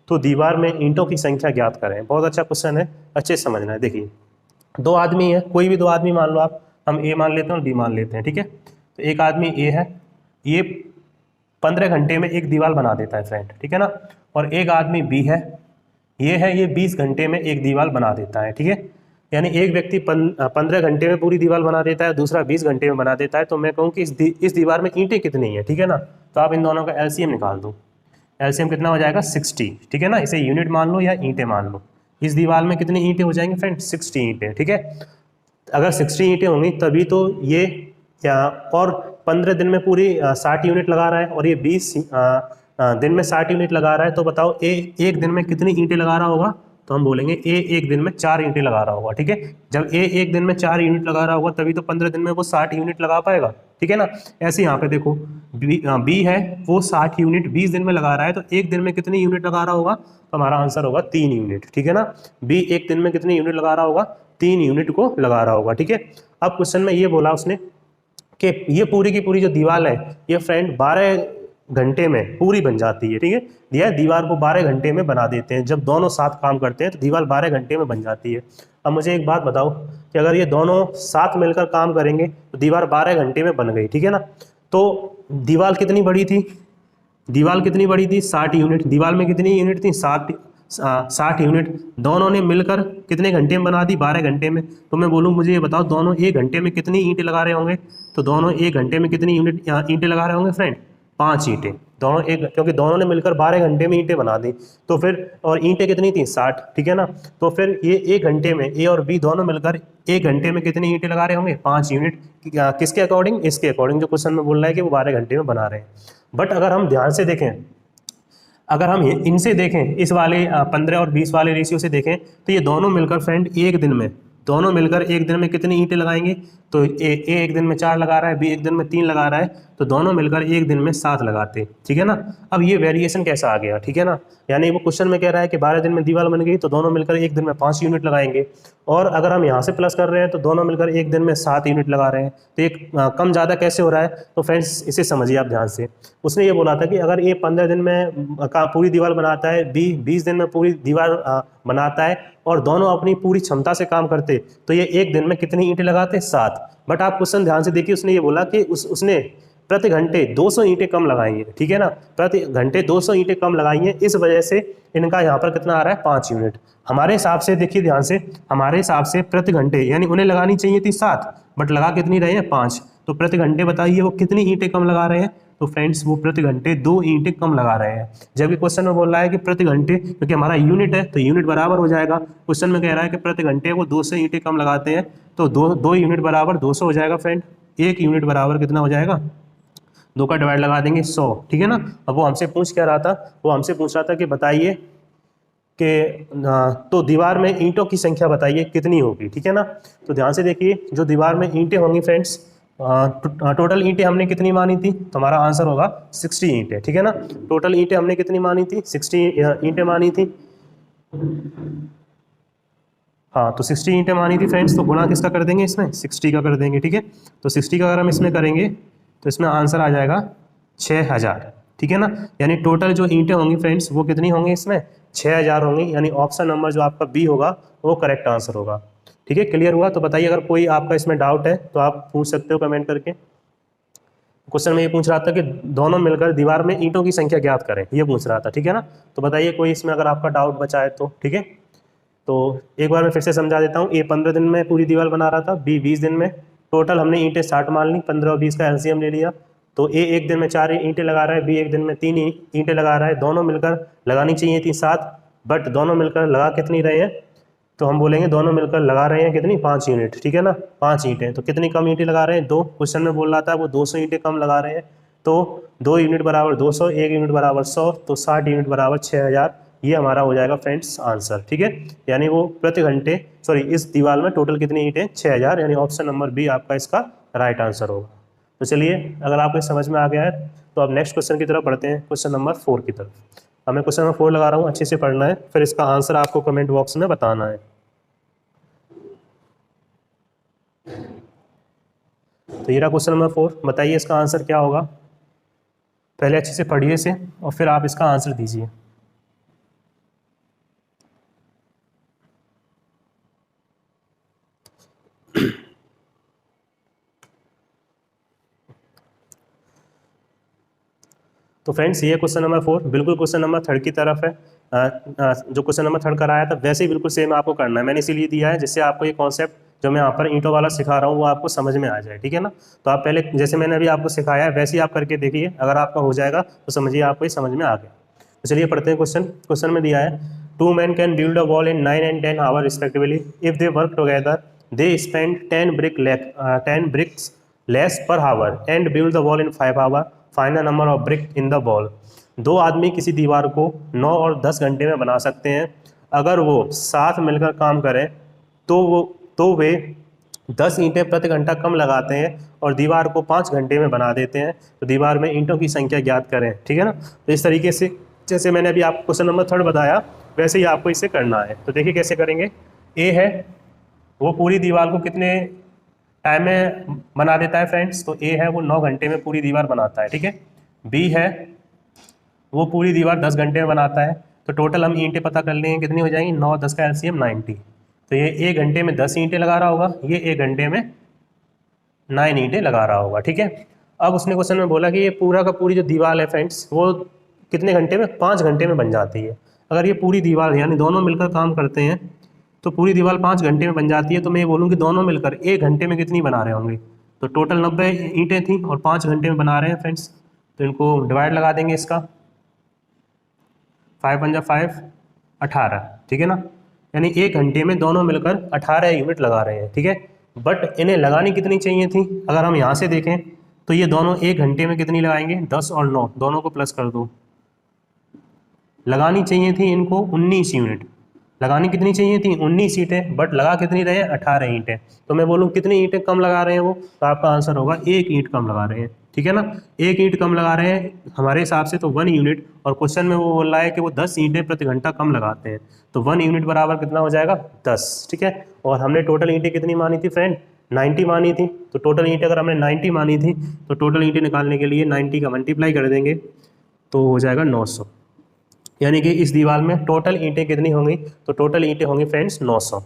तो दीवार में ईंटों की संख्या ज्ञात करें। बहुत अच्छा क्वेश्चन है, अच्छे से समझना है। देखिए 2 आदमी है, कोई भी 2 आदमी मान लो आप, हम ए मान लेते हैं और बी मान लेते हैं, ठीक है। तो एक आदमी ए है, ये 15 घंटे में एक दीवार बना देता है फ्रेंड, ठीक है ना। और एक आदमी बी है, ये 20 घंटे में एक दीवार बना देता है, ठीक है। यानी एक व्यक्ति 15 घंटे में पूरी दीवार बना देता है, दूसरा 20 घंटे में बना देता है। तो मैं कहूँ कि इस दीवार में ईंटें कितनी है, ठीक है ना। तो आप इन दोनों का एलसीएम निकाल दो। एलसीएम कितना हो जाएगा, 60, ठीक है ना। इसे यूनिट मान लो या ईंटें मान लो। इस दीवार में कितनी ईंटें हो जाएंगी फ्रेंड, 60 ईंटें, ठीक है। अगर 60 ईंटें होंगी तभी तो ये और 15 दिन में पूरी 60 यूनिट लगा रहा है और ये 20 दिन में 60 यूनिट लगा रहा है। तो बताओ ए एक दिन में कितनी ईंटें लगा रहा होगा, तो हम बोलेंगे ए एक दिन में 4 यूनिट लगा रहा होगा, ठीक है। जब ए एक दिन में 4 यूनिट लगा रहा होगा तभी तो 15 दिन में वो 60 यूनिट लगा पाएगा, ठीक है ना। ऐसे यहाँ पे देखो बी है, वो 60 यूनिट 20 दिन में लगा रहा है, तो एक दिन में कितनी यूनिट लगा रहा होगा, तो हमारा आंसर होगा 3 यूनिट, ठीक है ना। बी एक दिन में कितनी यूनिट लगा रहा होगा, 3 यूनिट को लगा रहा होगा, ठीक है। अब क्वेश्चन में ये बोला उसने कि ये पूरी की पूरी जो दीवार है ये फ्रेंड 12 घंटे में पूरी बन जाती है, ठीक है। दिया दीवार को 12 घंटे में बना देते हैं, जब दोनों साथ काम करते हैं तो दीवार 12 घंटे में बन जाती है। अब मुझे एक बात बताओ कि अगर ये दोनों साथ मिलकर काम करेंगे तो दीवार 12 घंटे में बन गई, ठीक है ना। तो दीवार कितनी बड़ी थी, 60 यूनिट। दीवार में कितनी यूनिट थी, 60 यूनिट। दोनों ने मिलकर कितने घंटे में बना दी, 12 घंटे में। तो मैं बोलूँ मुझे ये बताओ दोनों एक घंटे में कितनी ईंटें लगा रहे होंगे, तो दोनों एक घंटे में कितनी यूनिट ईंटें लगा रहे होंगे फ्रेंड, 5 ईंटें। दोनों एक, क्योंकि दोनों ने मिलकर 12 घंटे में ईंटें बना दी। तो फिर और ईंटें कितनी थी, 60, ठीक है ना। तो फिर ये एक घंटे में ए और बी दोनों मिलकर एक घंटे में कितनी ईंटें लगा रहे होंगे, 5 यूनिट। किसके अकॉर्डिंग, इसके अकॉर्डिंग जो क्वेश्चन में बोल रहा है कि वो 12 घंटे में बना रहे हैं। बट अगर हम ध्यान से देखें, अगर हम इनसे देखें, इस वाले 15 और 20 वाले रेशियो से देखें, तो ये दोनों मिलकर फ्रेंड एक दिन में कितनी ईंटें लगाएंगे, तो ए एक दिन में 4 लगा रहा है, बी एक दिन में 3 लगा रहा है, तो दोनों मिलकर एक दिन में 7 लगाते, ठीक है ना। अब ये वेरिएशन कैसा आ गया, ठीक है ना। यानी वो क्वेश्चन में कह रहा है कि 12 दिन में दीवार बन गई तो दोनों मिलकर एक दिन में 5 यूनिट लगाएंगे, और अगर हम यहाँ से प्लस कर रहे हैं तो दोनों मिलकर एक दिन में 7 यूनिट लगा रहे हैं। तो एक कम ज़्यादा कैसे हो रहा है, तो फ्रेंड्स इसे समझिए आप ध्यान से। उसने ये बोला था कि अगर ए 15 दिन में पूरी दीवार बनाता है, बी 20 दिन में पूरी दीवार बनाता है, और दोनों अपनी पूरी क्षमता से काम करते, तो ये एक दिन में कितनी ईंटें लगाते, 7। बट आप क्वेश्चन ध्यान से देखिए, उसने ये बोला कि उसने प्रति घंटे 200 ईंटें कम लगाई हैं, ठीक है ना। प्रति घंटे 200 ईंटें कम लगाई हैं, इस वजह से इनका यहाँ पर कितना आ रहा है, 5 यूनिट। हमारे हिसाब से देखिए ध्यान से, हमारे हिसाब से प्रति घंटे यानी उन्हें लगानी चाहिए थी 7, बट लगा कितनी रहे हैं, 5। तो प्रति घंटे बताइए वो कितनी ईंटें कम लगा रहे हैं, तो फ्रेंड्स वो प्रति घंटे 2 ईंटें कम लगा रहे हैं। जबकि क्वेश्चन में बोल रहा है कि प्रति घंटे, क्योंकि हमारा यूनिट है तो यूनिट बराबर हो जाएगा। क्वेश्चन में कह रहा है कि प्रति घंटे वो 200 ईंटें कम लगाते हैं, तो 2 यूनिट बराबर 200 हो जाएगा फ्रेंड। 1 यूनिट बराबर कितना हो जाएगा, 2 का डिवाइड लगा देंगे 100, ठीक है ना। अब वो हमसे पूछ क्या रहा था, वो हमसे पूछ रहा था कि बताइए कि तो दीवार में ईंटों की संख्या बताइए कितनी होगी, ठीक है ना। तो ध्यान से देखिए, जो दीवार में ईंटें होंगी फ्रेंड्स, टोटल ईंटें हमने कितनी मानी थी, तो हमारा आंसर होगा 60 ईंटें, ठीक है ना। टोटल ईंटें हमने कितनी मानी थी, 60 ईंटें मानी थी। हाँ, तो 60 ईंटें मानी थी फ्रेंड्स, तो गुणा किसका कर देंगे, इसमें 60 का कर देंगे, ठीक है। तो 60 का अगर हम इसमें करेंगे तो इसमें आंसर आ जाएगा 6000, ठीक है ना। यानी टोटल जो ईंटें होंगी फ्रेंड्स वो कितनी होंगी, इसमें 6000 होंगी। यानी ऑप्शन नंबर जो आपका बी होगा वो करेक्ट आंसर होगा, ठीक है। क्लियर हुआ? तो बताइए, अगर कोई आपका इसमें डाउट है तो आप पूछ सकते हो कमेंट करके। क्वेश्चन में ये पूछ रहा था कि दोनों मिलकर दीवार में ईंटों की संख्या ज्ञात करें, ये पूछ रहा था, ठीक है ना। तो बताइए कोई इसमें अगर आपका डाउट बचा है तो, ठीक है। तो एक बार मैं फिर से समझा देता हूँ। ए 15 दिन में पूरी दीवार बना रहा था, बी 20 दिन में। टोटल हमने ईंटें 60 मान ली, 15 और 20 का एलसीएम ले लिया। तो ए एक दिन में 4 ईंटें लगा रहा है, बी एक दिन में 3 ईंटें लगा रहा है। दोनों मिलकर लगानी चाहिए थी 7, बट दोनों मिलकर लगा कितनी रहे हैं, तो हम बोलेंगे दोनों मिलकर लगा रहे हैं कितनी, 5 यूनिट, ठीक है ना। 5 ईंटें, तो कितनी कम ईंटें लगा रहे हैं, 2। क्वेश्चन में बोल रहा था वो 200 ईंटें कम लगा रहे हैं। तो 2 यूनिट बराबर 200, 1 यूनिट बराबर 100, तो 60 यूनिट बराबर 6000। ये हमारा हो जाएगा फ्रेंड्स आंसर, ठीक है। यानी वो प्रति घंटे, सॉरी, इस दीवार में टोटल कितनी ईंटें, 6000। यानी ऑप्शन नंबर बी आपका इसका राइट आंसर होगा। तो चलिए, अगर आपको समझ में आ गया है तो अब नेक्स्ट क्वेश्चन की तरफ बढ़ते हैं, क्वेश्चन नंबर 4 की तरफ। हमें क्वेश्चन नंबर 4 लगा रहा हूँ, अच्छे से पढ़ना है, फिर इसका आंसर आपको कमेंट बॉक्स में बताना है। तो ये रहा क्वेश्चन नंबर 4, बताइए इसका आंसर क्या होगा। पहले अच्छे से पढ़िए इसे और फिर आप इसका आंसर दीजिए। तो फ्रेंड्स, ये क्वेश्चन नंबर 4 बिल्कुल क्वेश्चन नंबर 3 की तरफ है। जो क्वेश्चन नंबर 3 कराया था वैसे ही बिल्कुल सेम आपको करना है। मैंने इसीलिए दिया है जिससे आपको ये कॉन्सेप्ट जो मैं यहाँ पर ईंटों वाला सिखा रहा हूँ वो आपको समझ में आ जाए, ठीक है ना। तो आप पहले जैसे मैंने अभी आपको सिखाया है वैसे ही आप करके देखिए, अगर आपका हो जाएगा तो समझिए आपको ये समझ में आ गया। तो चलिए पढ़ते हैं क्वेश्चन। क्वेश्चन में दिया है, 2 men can build a wall in 9 and 10 hours respectively. If they work together they spend 10 bricks less per hour and build the wall in 5 hours. Find the number of brick in the wall. 2 आदमी किसी दीवार को 9 और 10 घंटे में बना सकते हैं। अगर वो साथ मिलकर काम करें तो वे 10 ईंटें प्रति घंटा कम लगाते हैं और दीवार को 5 घंटे में बना देते हैं। तो दीवार में ईंटों की संख्या ज्ञात करें, ठीक है ना। तो इस तरीके से जैसे मैंने अभी आपको क्वेश्चन नंबर 3 बताया वैसे ही आपको इसे करना है। तो देखिए कैसे करेंगे। ए है, वो पूरी दीवार को कितने टाइम में बना देता है फ्रेंड्स, तो ए है वो 9 घंटे में पूरी दीवार बनाता है, ठीक है। बी है, वो पूरी दीवार 10 घंटे में बनाता है। तो टोटल हम ईंटें पता कर लेंगे कितनी हो जाएंगी, 9 10 का एलसीएम 90। तो ये 1 घंटे में 10 ईंटें लगा रहा होगा, ये 1 घंटे में 9 ईंटें लगा रहा होगा, ठीक है। अब उसने क्वेश्चन में बोला कि ये पूरा का पूरी जो दीवार है फ्रेंड्स वो कितने घंटे में, 5 घंटे में बन जाती है। अगर ये पूरी दीवार यानी दोनों मिलकर काम करते हैं तो पूरी दीवार 5 घंटे में बन जाती है। तो मैं ये बोलूँ कि दोनों मिलकर 1 घंटे में कितनी बना रहे होंगे, तो टोटल 90 ईंटें थी और 5 घंटे में बना रहे हैं फ्रेंड्स। तो इनको डिवाइड लगा देंगे इसका, 5 पंजा 5, 18, ठीक है ना। यानी 1 घंटे में दोनों मिलकर 18 यूनिट लगा रहे हैं, ठीक है। बट इन्हें लगानी कितनी चाहिए थी, अगर हम यहाँ से देखें तो ये दोनों 1 घंटे में कितनी लगाएंगे, 10 और 9 दोनों को प्लस कर दो, लगानी चाहिए थी इनको 19 यूनिट। लगानी कितनी चाहिए थी, 19 ईंटें, बट लगा कितनी रहे हैं, 18 ईंटें। तो मैं बोलूँ कितनी ईंटें कम लगा रहे हैं वो, तो आपका आंसर होगा 1 ईंट कम लगा रहे हैं, ठीक है ना। 1 ईंट कम लगा रहे हैं हमारे हिसाब से तो 1 यूनिट, और क्वेश्चन में वो बोल रहा है कि वो 10 ईंटें प्रति घंटा कम लगाते हैं। तो 1 यूनिट बराबर कितना हो जाएगा, 10, ठीक है। और हमने टोटल ईंटें कितनी मानी थी फ्रेंड, 90 मानी थी। तो टोटल ईंटें अगर हमने 90 मानी थी तो टोटल ईंटें निकालने के लिए 90 का मल्टीप्लाई कर देंगे तो हो जाएगा 900। यानी कि इस दीवार में टोटल ईंटें कितनी होंगी, तो टोटल ईंटें होंगी फ्रेंड्स 900,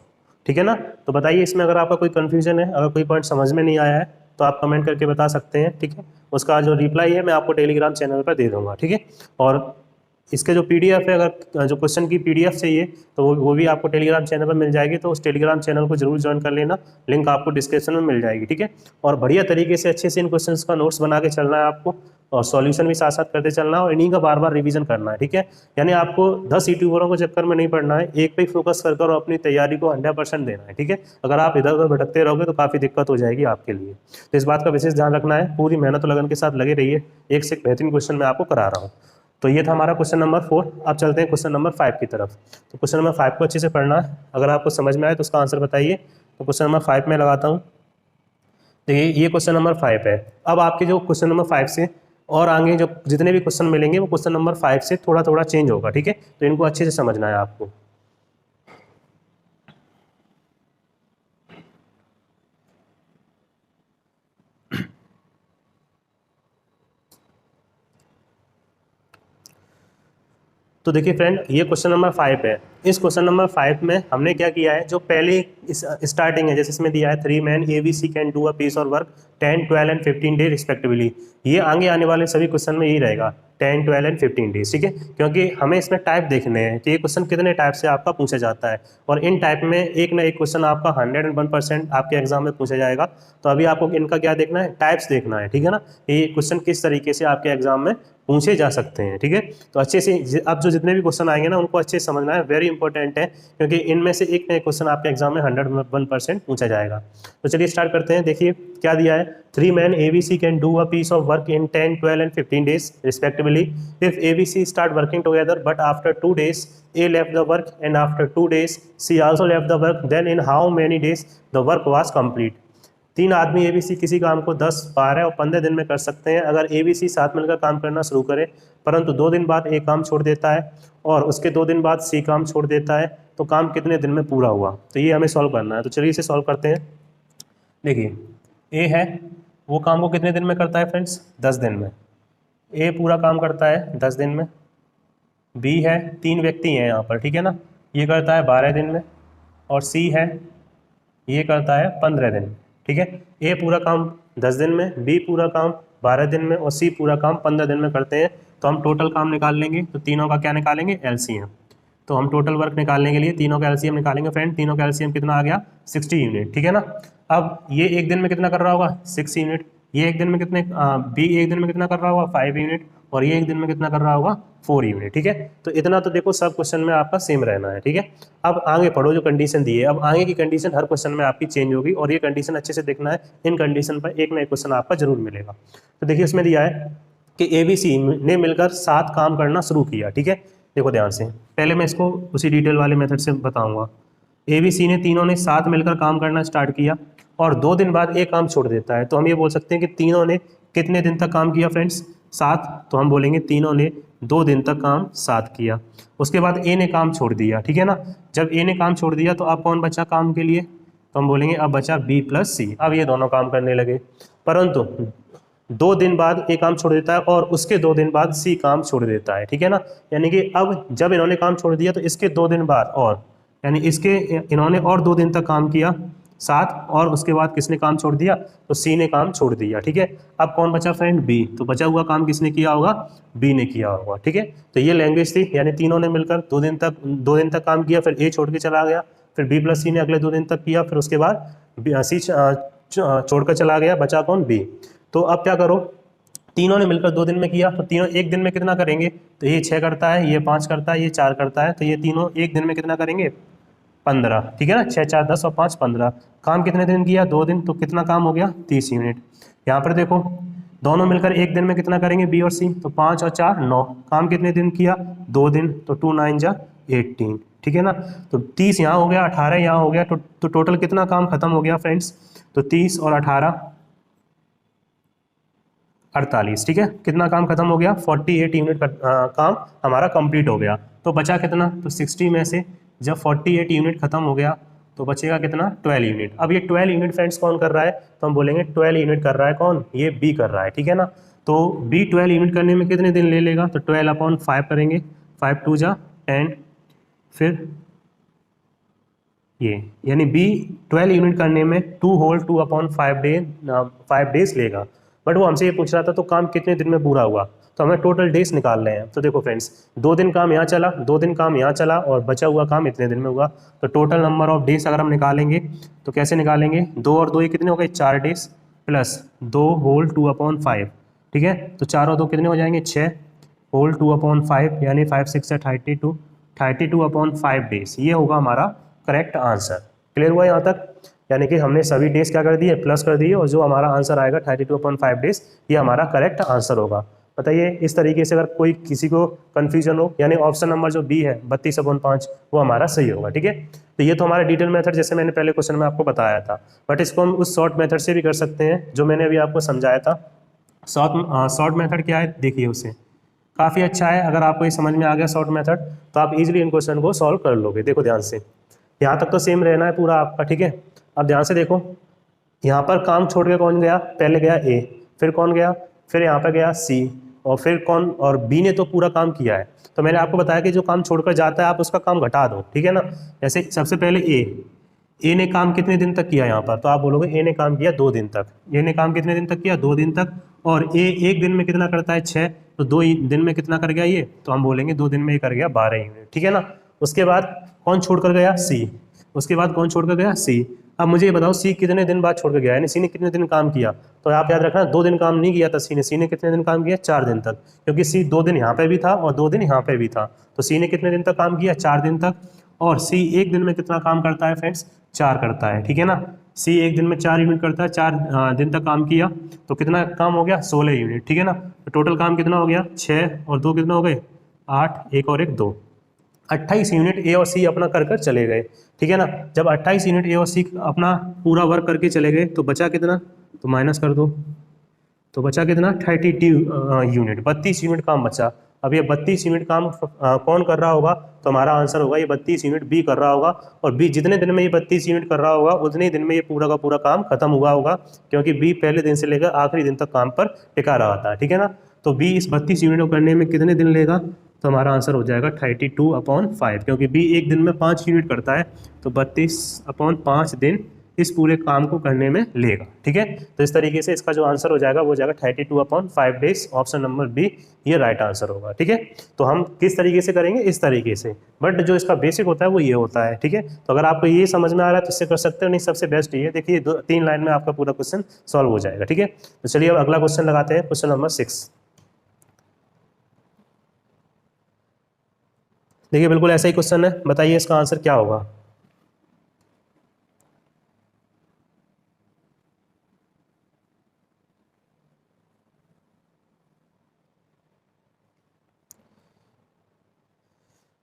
ठीक है ना। तो बताइए इसमें अगर आपका कोई कन्फ्यूजन है, अगर कोई पॉइंट समझ में नहीं आया है तो आप कमेंट करके बता सकते हैं, ठीक है। उसका जो रिप्लाई है मैं आपको टेलीग्राम चैनल पर दे दूंगा, ठीक है। और इसके जो पीडीएफ है, अगर जो क्वेश्चन की पीडीएफ चाहिए तो वो भी आपको टेलीग्राम चैनल पर मिल जाएगी। तो उस टेलीग्राम चैनल को जरूर ज्वाइन कर लेना, लिंक आपको डिस्क्रिप्शन में मिल जाएगी, ठीक है। और बढ़िया तरीके से अच्छे से इन क्वेश्चंस का नोट्स बना के चलना है आपको, और सॉल्यूशन भी साथ साथ करते चलना है, और इन्हीं का बार बार रिवीजन करना है, ठीक है। यानी आपको 10 यूट्यूबरों के चक्कर में नहीं पड़ना है, एक पे ही फोकस कर और अपनी तैयारी को 100% देना है, ठीक है। अगर आप इधर उधर भटकते रहोगे तो काफ़ी दिक्कत हो जाएगी आपके लिए। तो इस बात का विशेष ध्यान रखना है, पूरी मेहनत और लगन के साथ लगे रहिए, एक से एक बेहतरीन क्वेश्चन मैं आपको करा रहा हूँ। तो ये था हमारा क्वेश्चन नंबर 4। अब चलते हैं क्वेश्चन नंबर 5 की तरफ। तो क्वेश्चन नंबर 5 को अच्छे से पढ़ना है, अगर आपको समझ में आए तो उसका आंसर बताइए। तो क्वेश्चन नंबर 5 में लगाता हूँ। देखिए ये क्वेश्चन नंबर 5 है। अब आपके जो क्वेश्चन नंबर 5 से और आगे जो जितने भी क्वेश्चन मिलेंगे वो क्वेश्चन नंबर 5 से थोड़ा थोड़ा चेंज होगा, ठीक है। तो इनको अच्छे से समझना है आपको। तो देखिए फ्रेंड, ये क्वेश्चन नंबर 5 है। इस क्वेश्चन नंबर 5 में हमने क्या किया है, जो पहले स्टार्टिंग है, जैसे इसमें दिया है 3 men ABC can do a piece और वर्क 10, 12 एंड 15 डेज रिस्पेक्टिवली। ये आगे आने वाले सभी क्वेश्चन में यही रहेगा, 10, 12 एंड 15 डेज, ठीक है। क्योंकि हमें इसमें टाइप देखने हैं कि ये क्वेश्चन कितने टाइप से आपका पूछा जाता है, और इन टाइप में एक ना एक क्वेश्चन आपका 101% आपके एग्जाम में पूछा जाएगा। तो अभी आपको इनका क्या देखना है, टाइप्स देखना है, ठीक है ना। ये क्वेश्चन किस तरीके से आपके एग्जाम में पूछे जा सकते हैं, ठीक है। तो अच्छे से अब जो जितने भी क्वेश्चन आएंगे ना उनको अच्छे से समझना है, वेरी इंपॉर्टेंट है, क्योंकि इनमें से एक ना एक क्वेश्चन आपके एग्जाम में 101% पूछा जाएगा। तो चलिए स्टार्ट करते हैं। देखिए क्या दिया है, 3 men ABC can do a piece of work in 10, 12 and 15 days respectively. If ABC start working together but after 2 days A left the work and after 2 days C also left the work, then in how many days the work was complete। 3 आदमी ABC किसी काम को 10, 12 और 15 दिन में कर सकते हैं। अगर ABC साथ मिलकर काम करना शुरू करे परंतु 2 दिन बाद A काम छोड़ देता है और उसके 2 दिन बाद C काम छोड़ देता है, तो काम कितने दिन में पूरा हुआ। तो ये हमें सॉल्व करना है। तो चलिए इसे सॉल्व करते हैं। देखिए A है, वो काम को कितने दिन में करता है फ्रेंड्स, 10 दिन में। A पूरा काम करता है 10 दिन में। B है, 3 व्यक्ति हैं यहाँ पर, ठीक है ना, ये करता है 12 दिन में। और C है, ये करता है 15 दिन, ठीक है। A पूरा काम 10 दिन में, B पूरा काम 12 दिन में और C पूरा काम 15 दिन में करते हैं। तो हम टोटल काम निकाल लेंगे, तो तीनों का क्या निकालेंगे, LCM। तो हम टोटल वर्क निकालने के लिए तीनों का LCM निकालेंगे फ्रेंड। तीनों का LCM कितना आ गया, 60 यूनिट, ठीक है ना। अब ये एक दिन में कितना कर रहा होगा, 6 यूनिट। ये एक दिन में कितने B एक दिन में कितना कर रहा होगा, 5 यूनिट। और ये एक दिन में कितना कर रहा होगा, 4 यूनिट, ठीक है। तो इतना तो देखो सब क्वेश्चन में आपका सेम रहना है, ठीक है। अब आगे पढ़ो, जो कंडीशन दी है, अब आगे की कंडीशन हर क्वेश्चन में आपकी चेंज होगी और ये कंडीशन अच्छे से देखना है। इन कंडीशन पर एक ना एक क्वेश्चन आपका जरूर मिलेगा। तो देखिए इसमें दिया है कि ABC ने मिलकर 7 काम करना शुरू किया, ठीक है। देखो ध्यान से, पहले मैं इसको उसी डिटेल वाले मेथड से बताऊंगा। ABC ने तीनों ने साथ मिलकर काम करना स्टार्ट किया और 2 दिन बाद एक काम छोड़ देता है। तो हम ये बोल सकते हैं कि तीनों ने कितने दिन तक काम किया फ्रेंड्स, 7। तो हम बोलेंगे तीनों ने 2 दिन तक काम साथ किया। उसके बाद A ने काम छोड़ दिया, ठीक है ना। जब A ने काम छोड़ दिया तो अब कौन बचा काम के लिए, तो हम बोलेंगे अब बचा B + C। अब ये दोनों काम करने लगे, परंतु 2 दिन बाद A काम छोड़ देता है और उसके 2 दिन बाद C काम छोड़ देता है, ठीक है ना। यानी कि अब जब इन्होंने काम छोड़ दिया तो इसके 2 दिन बाद और, यानी इसके इन्होंने और 2 दिन तक काम किया 7, और उसके बाद किसने काम छोड़ दिया, तो C ने काम छोड़ दिया, ठीक है। अब कौन बचा फ्रेंड, B। तो बचा हुआ काम किसने किया होगा, B ने किया होगा, ठीक है। तो ये लैंग्वेज थी, यानी तीनों ने मिलकर 2 दिन तक काम किया, फिर A छोड़ के चला गया, फिर B + C ने अगले 2 दिन तक किया, फिर उसके बाद C छोड़कर चला गया, बचा कौन, B। तो अब क्या करो, तीनों ने मिलकर 2 दिन में किया, तो तीनों एक दिन में कितना करेंगे, तो ये 6 करता है, ये 5 करता है, ये 4 करता है, तो ये तीनों एक दिन में कितना करेंगे, 15, ठीक है ना। 6, 4, 10 और 5, 15। काम कितने दिन किया, 2 दिन, तो कितना काम हो गया, 30 यूनिट। यहाँ पर देखो दोनों मिलकर एक दिन में कितना करेंगे, B और C, तो 5 और 4, 9। काम कितने दिन किया, 2 दिन, तो 2 9 जा 18, ठीक है ना। तो 30 यहाँ हो गया, 18 यहाँ हो गया, तो टोटल कितना काम खत्म हो गया फ्रेंड्स, तो 30 और 18 48, ठीक है। कितना काम खत्म हो गया, 48 यूनिट का काम हमारा कंप्लीट हो गया। तो बचा कितना, तो 60 में से जब 48 यूनिट खत्म हो गया तो बचेगा कितना, 12 यूनिट। अब ये 12 यूनिट फ्रेंड्स कौन कर रहा है, तो हम बोलेंगे 12 यूनिट कर रहा है कौन, ये B कर रहा है, ठीक है ना। तो B 12 यूनिट करने में कितने दिन ले लेगा, तो 12/5 करेंगे, 5 2 जा 10, फिर ये, यानी B 12 यूनिट करने में 2 होल 2/5 डेज लेगा। बट वो हमसे ये पूछ रहा था तो काम कितने दिन में पूरा हुआ, तो हमें टोटल डेज निकाल रहे हैं। तो देखो फ्रेंड्स, 2 दिन काम यहाँ चला, 2 दिन काम यहाँ चला और बचा हुआ काम इतने दिन में हुआ। तो टोटल नंबर ऑफ डेज अगर हम निकालेंगे तो कैसे निकालेंगे, 2 और 2 ये कितने हो गए, 4 डेज, प्लस 2 होल 2/5, ठीक है। तो 4 और 2 कितने हो जाएंगे, 6 होल 2/5, यानी 5 6 32, 32/5 डेज। ये होगा हमारा करेक्ट आंसर। क्लियर हुआ यहाँ तक, यानी कि हमने सभी डेज क्या कर दिए, प्लस कर दिए, और जो हमारा आंसर आएगा 32/5 डेज, ये हमारा करेक्ट आंसर होगा। बताइए इस तरीके से अगर कोई किसी को कन्फ्यूजन हो, यानी ऑप्शन नंबर जो बी है 32/5 वो हमारा सही होगा। ठीक है, तो ये तो हमारा डिटेल मेथड जैसे मैंने पहले क्वेश्चन में आपको बताया था, बट इसको हम उस शॉर्ट मेथड से भी कर सकते हैं जो मैंने अभी आपको समझाया था। शॉर्ट मेथड क्या है देखिए, उसे काफ़ी अच्छा है। अगर आपको ये समझ में आ गया शॉर्ट मेथड तो आप इजीली इन क्वेश्चन को सॉल्व कर लोगे। देखो ध्यान से, यहाँ तक तो सेम रहना है पूरा आपका। ठीक है, अब ध्यान से देखो, यहाँ पर काम छोड़ के कौन गया, पहले गया ए, फिर कौन गया, फिर यहाँ पर गया सी, और फिर कौन, और बी ने तो पूरा काम किया है। तो मैंने आपको बताया कि जो काम छोड़कर जाता है आप उसका काम घटा दो। ठीक है ना, जैसे सबसे पहले ए ने काम कितने दिन तक किया यहाँ पर, तो आप बोलोगे ए ने काम किया 2 दिन तक। ए ने काम कितने दिन तक किया, 2 दिन तक। और ए एक दिन में कितना करता है, 6, तो 2 दिन में कितना कर गया ये, तो हम बोलेंगे 2 दिन में ये कर गया 12 यूनिट। ठीक है ना, उसके बाद कौन छोड़ कर गया, सी। उसके बाद कौन छोड़ कर गया, सी। अब मुझे ये बताओ सी कितने दिन बाद छोड़ कर गया, यानी सी ने कितने दिन काम किया। तो आप याद रखना 2 दिन काम नहीं किया था सी ने कितने दिन काम किया, 4 दिन तक, क्योंकि सी 2 दिन यहाँ पे भी था और 2 दिन यहाँ पे भी था। तो सी ने कितने दिन तक काम किया, 4 दिन तक। और सी एक दिन में कितना काम करता है फ्रेंड्स, 4 करता है। ठीक है ना, सी एक दिन में 4 यूनिट करता है, 4 दिन तक काम किया, तो कितना काम हो गया, 16 यूनिट। ठीक है ना, तो टोटल काम कितना हो गया, 6 और 2 कितना हो गए, 8, 1 और 1 2, 28 यूनिट ए और सी अपना कर चले गए। ठीक है ना, जब 28 यूनिट ए और सी अपना पूरा वर्क करके चले गए तो बचा कितना, तो माइनस कर दो, तो बचा कितना, 32 यूनिट, 32 यूनिट काम बचा। अब ये 32 यूनिट काम कौन कर रहा होगा, तो हमारा आंसर होगा ये 32 यूनिट बी कर रहा होगा। और बी जितने दिन में ये 32 यूनिट कर रहा होगा उतने ही दिन में ये पूरा का पूरा काम खत्म हुआ होगा, क्योंकि बी पहले दिन से लेकर आखिरी दिन तक काम पर टिका रहा था। ठीक है ना, तो बी इस 32 यूनिट को करने में कितने दिन लेगा, तो हमारा आंसर हो जाएगा 32/5, क्योंकि बी एक दिन में 5 यूनिट करता है, तो 32/5 दिन इस पूरे काम को करने में लेगा। ठीक है, तो इस तरीके से इसका जो आंसर हो जाएगा वो हो जाएगा 32/5 डेज, ऑप्शन नंबर बी ये राइट आंसर होगा। ठीक है, तो हम किस तरीके से करेंगे, इस तरीके से, बट जो इसका बेसिक होता है वो ये होता है। ठीक है, तो अगर आपको ये समझ में आ रहा है तो इससे कर सकते हो, नहीं सबसे बेस्ट ये देखिए 2-3 लाइन में आपका पूरा क्वेश्चन सॉल्व हो जाएगा। ठीक है, तो चलिए अब अगला क्वेश्चन लगाते हैं, क्वेश्चन नंबर 6। देखिए बिल्कुल ऐसा ही क्वेश्चन है, बताइए इसका आंसर क्या होगा।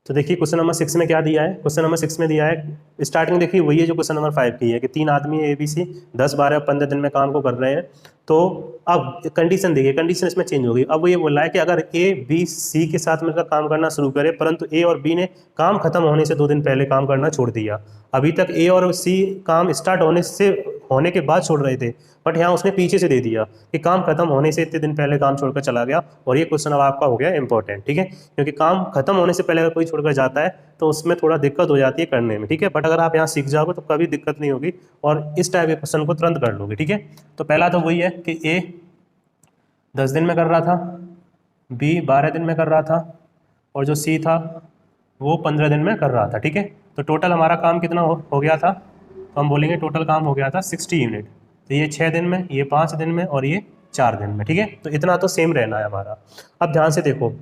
तो देखिए क्वेश्चन नंबर 6 में क्या दिया है, क्वेश्चन नंबर 6 में दिया है स्टार्टिंग देखिए वही है जो क्वेश्चन नंबर 5 की है, कि 3 आदमी ए बी सी 10, 12 और 15 दिन में काम को कर रहे हैं। तो अब कंडीशन देखिए, कंडीशन इसमें चेंज होगी। अब वो ये बोल रहा है कि अगर ए बी सी के साथ मिलकर काम करना शुरू करे, परंतु ए और बी ने काम खत्म होने से 2 दिन पहले काम करना छोड़ दिया। अभी तक ए और सी काम स्टार्ट होने के बाद छोड़ रहे थे, बट यहाँ उसने पीछे से दे दिया कि काम खत्म होने से इतने दिन पहले काम छोड़कर चला गया। और ये क्वेश्चन अब आपका हो गया इंपॉर्टेंट। ठीक है, क्योंकि काम खत्म होने से पहले अगर कोई छोड़कर जाता है तो उसमें थोड़ा दिक्कत हो जाती है करने में। ठीक है, बट अगर आप यहाँ सीख जाओगे तो कभी दिक्कत नहीं होगी और इस टाइप के क्वेश्चन को तुरंत कर लोगे। ठीक है, तो पहला तो वही है कि ए 10 दिन में कर रहा था, बी 12 दिन में कर रहा था, और जो सी था वो 15 दिन में कर रहा था। ठीक है, तो टोटल हमारा काम कितना हो गया था, तो हम बोलेंगे टोटल काम हो गया था 60 यूनिट। तो ये 6 दिन में, ये 5 दिन में और ये 4 दिन में। ठीक है, तो इतना तो सेम रहना है हमारा। अब ध्यान से देखो,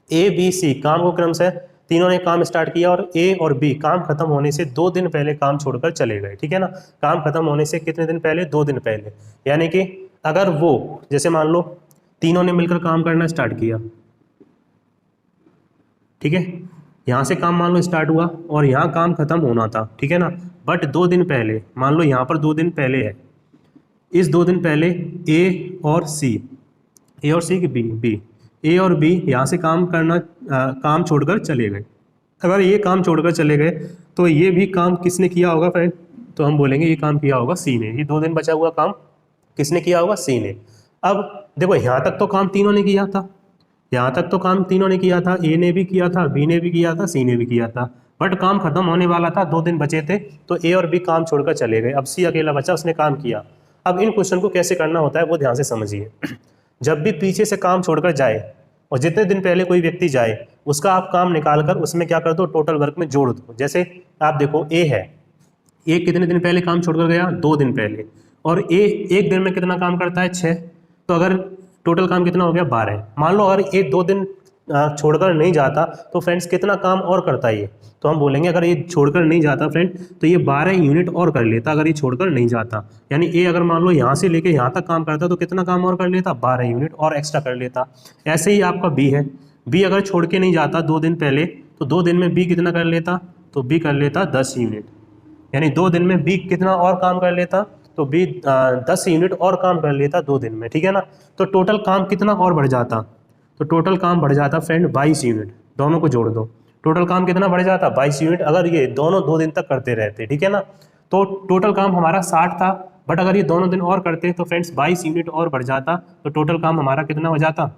ए बी सी काम को क्रम से तीनों ने काम स्टार्ट किया और ए और बी काम खत्म होने से 2 दिन पहले काम छोड़कर चले गए। ठीक है ना, काम खत्म होने से कितने दिन पहले, 2 दिन पहले। यानी कि अगर वो जैसे मान लो तीनों ने मिलकर काम करना स्टार्ट किया, ठीक है, यहाँ से काम मान लो स्टार्ट हुआ और यहाँ काम खत्म होना था। ठीक है ना, बट 2 दिन पहले, मान लो यहाँ पर 2 दिन पहले है, इस 2 दिन पहले ए और सी की बी ए और बी यहाँ से काम छोड़कर चले गए। अगर ये काम छोड़कर चले गए तो ये भी काम किसने किया होगा फ्रेंड, तो हम बोलेंगे ये काम किया होगा सी ने। ये 2 दिन बचा हुआ काम किसने किया होगा, सी ने। अब देखो यहाँ तक तो काम तीनों ने किया था, यहाँ तक तो काम तीनों ने किया था, ए ने भी किया था, बी ने भी किया था, सी ने भी किया था, बट काम खत्म होने वाला था, 2 दिन बचे थे, तो ए और बी काम छोड़कर चले गए। अब सी अकेला बचा, उसने काम किया। अब इन क्वेश्चन को कैसे करना होता है वो ध्यान से समझिए। जब भी पीछे से काम छोड़कर जाए और जितने दिन पहले कोई व्यक्ति जाए उसका आप काम निकाल कर उसमें क्या कर दो, टोटल वर्क में जोड़ दो। जैसे आप देखो ए है, ए कितने दिन पहले काम छोड़कर गया, 2 दिन पहले, और ए एक दिन में कितना काम करता है, 6, तो अगर टोटल काम कितना हो गया, 12। मान लो अगर ए 2 दिन छोड़कर नहीं जाता तो फ्रेंड्स कितना काम और करता है ये, तो हम बोलेंगे अगर ये छोड़कर नहीं जाता फ्रेंड तो ये 12 यूनिट और कर लेता अगर ये छोड़कर नहीं जाता। यानी ए अगर मान लो यहाँ से लेके यहाँ तक काम करता तो कितना काम और कर लेता, 12 यूनिट और एक्स्ट्रा कर लेता। ऐसे ही आपका बी है, बी अगर छोड़ के नहीं जाता 2 दिन पहले तो 2 दिन में बी कितना कर लेता, तो बी कर लेता 10 यूनिट। यानी 2 दिन में बी कितना और काम कर लेता, तो बी 10 यूनिट और काम कर लेता 2 दिन में, ठीक है ना। तो टोटल काम कितना और बढ़ जाता, तो टोटल काम बढ़ जाता फ्रेंड 22 यूनिट, दोनों को जोड़ दो। टोटल काम कितना बढ़ जाता, 22 यूनिट, अगर ये दोनों 2 दिन तक करते रहते, ठीक है ना। तो टोटल काम हमारा 60 था, बट अगर ये दोनों दिन और करते तो फ्रेंड्स 22 यूनिट और बढ़ जाता, तो टोटल काम हमारा कितना हो जाता,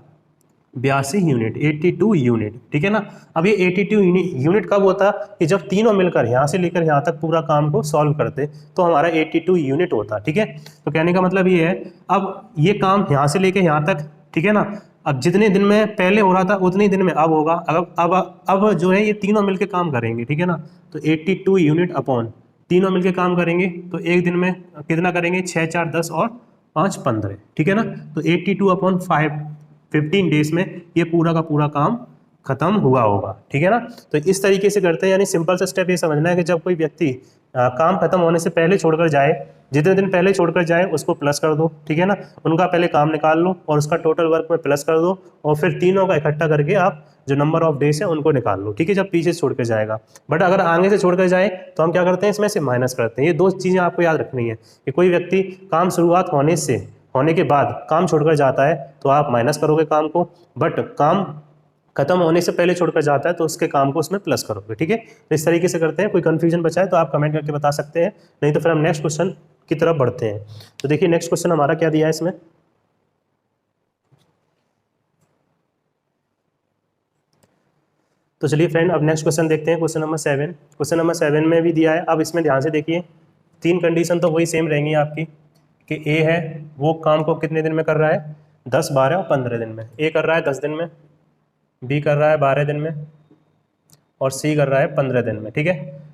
82 यूनिट, 82 यूनिट, ठीक है ना। अब ये 82 यूनिट कब होता, कि जब तीनों मिलकर यहाँ से लेकर यहाँ तक पूरा काम को सॉल्व करते तो हमारा 82 यूनिट होता, ठीक है। तो कहने का मतलब ये है, अब ये काम यहाँ से लेकर यहाँ तक, ठीक है ना, अब जितने दिन में पहले हो रहा था उतने ही दिन में अब होगा। अब जो है ये तीनों मिलकर काम करेंगे, ठीक है ना। तो 82 यूनिट अपॉन तीनों मिलकर काम करेंगे तो एक दिन में कितना करेंगे, 6 4 10 और 5 15, ठीक है ना। तो 82 अपॉन 15 डेज में ये पूरा का पूरा काम खत्म हुआ होगा, ठीक है ना। तो इस तरीके से करते हैं, यानी सिंपल सा स्टेप ये समझना है कि जब कोई व्यक्ति काम खत्म होने से पहले छोड़कर जाए, जितने दिन पहले छोड़कर जाए उसको प्लस कर दो, ठीक है ना। उनका पहले काम निकाल लो और उसका टोटल वर्क में प्लस कर दो और फिर तीनों का इकट्ठा करके आप जो नंबर ऑफ डेज है उनको निकाल लो, ठीक है, जब पीछे छोड़ कर जाएगा। बट अगर आगे से छोड़कर जाए तो हम क्या करते हैं, इसमें से माइनस करते हैं। ये दो चीज़ें आपको याद रखनी है कि कोई व्यक्ति काम शुरुआत होने के बाद काम छोड़कर जाता है तो आप माइनस करोगे काम को, बट काम खत्म होने से पहले छोड़कर जाता है तो उसके काम को उसमें प्लस करोगे, ठीक है। तो इस तरीके से करते हैं। कोई कंफ्यूजन बचा है तो आप कमेंट करके बता सकते हैं, नहीं तो फिर हम नेक्स्ट क्वेश्चन की तरफ बढ़ते हैं। तो देखिए नेक्स्ट क्वेश्चन हमारा क्या दिया है इसमें, तो चलिए फ्रेंड अब नेक्स्ट क्वेश्चन देखते हैं, क्वेश्चन नंबर 7। क्वेश्चन नंबर 7 में भी दिया है। अब इसमें ध्यान से देखिए, 3 कंडीशन तो वही सेम रहेंगी आपकी कि ए है वो काम को कितने दिन में कर रहा है, 10 12 और 15 दिन में। ए कर रहा है 10 दिन में, बी कर रहा है 12 दिन में और सी कर रहा है 15 दिन में, ठीक है।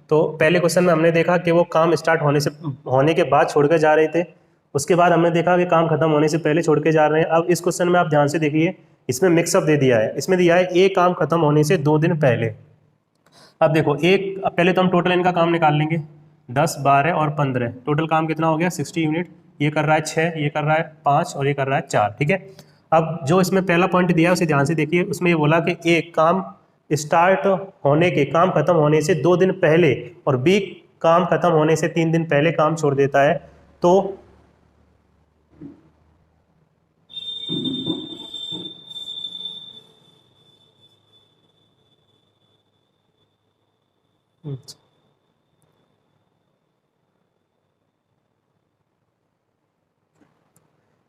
तो पहले क्वेश्चन में हमने देखा कि वो काम स्टार्ट होने के बाद छोड़ के जा रहे थे, उसके बाद हमने देखा कि काम खत्म होने से पहले छोड़ के जा रहे हैं। अब इस क्वेश्चन में आप ध्यान से देखिए, इसमें मिक्सअप दे दिया है। इसमें दिया है ए काम खत्म होने से 2 दिन पहले। अब देखो एक, अब पहले तो हम टोटल इनका काम निकाल लेंगे, 10 12 और 15, टोटल काम कितना हो गया 60 यूनिट। ये कर रहा है 6, ये कर रहा है 5 और ये कर रहा है 4, ठीक है। अब जो इसमें पहला पॉइंट दिया है उसे ध्यान से देखिए, उसमें ये बोला कि ए काम स्टार्ट होने के, काम खत्म होने से 2 दिन पहले और बी काम खत्म होने से 3 दिन पहले काम छोड़ देता है। तो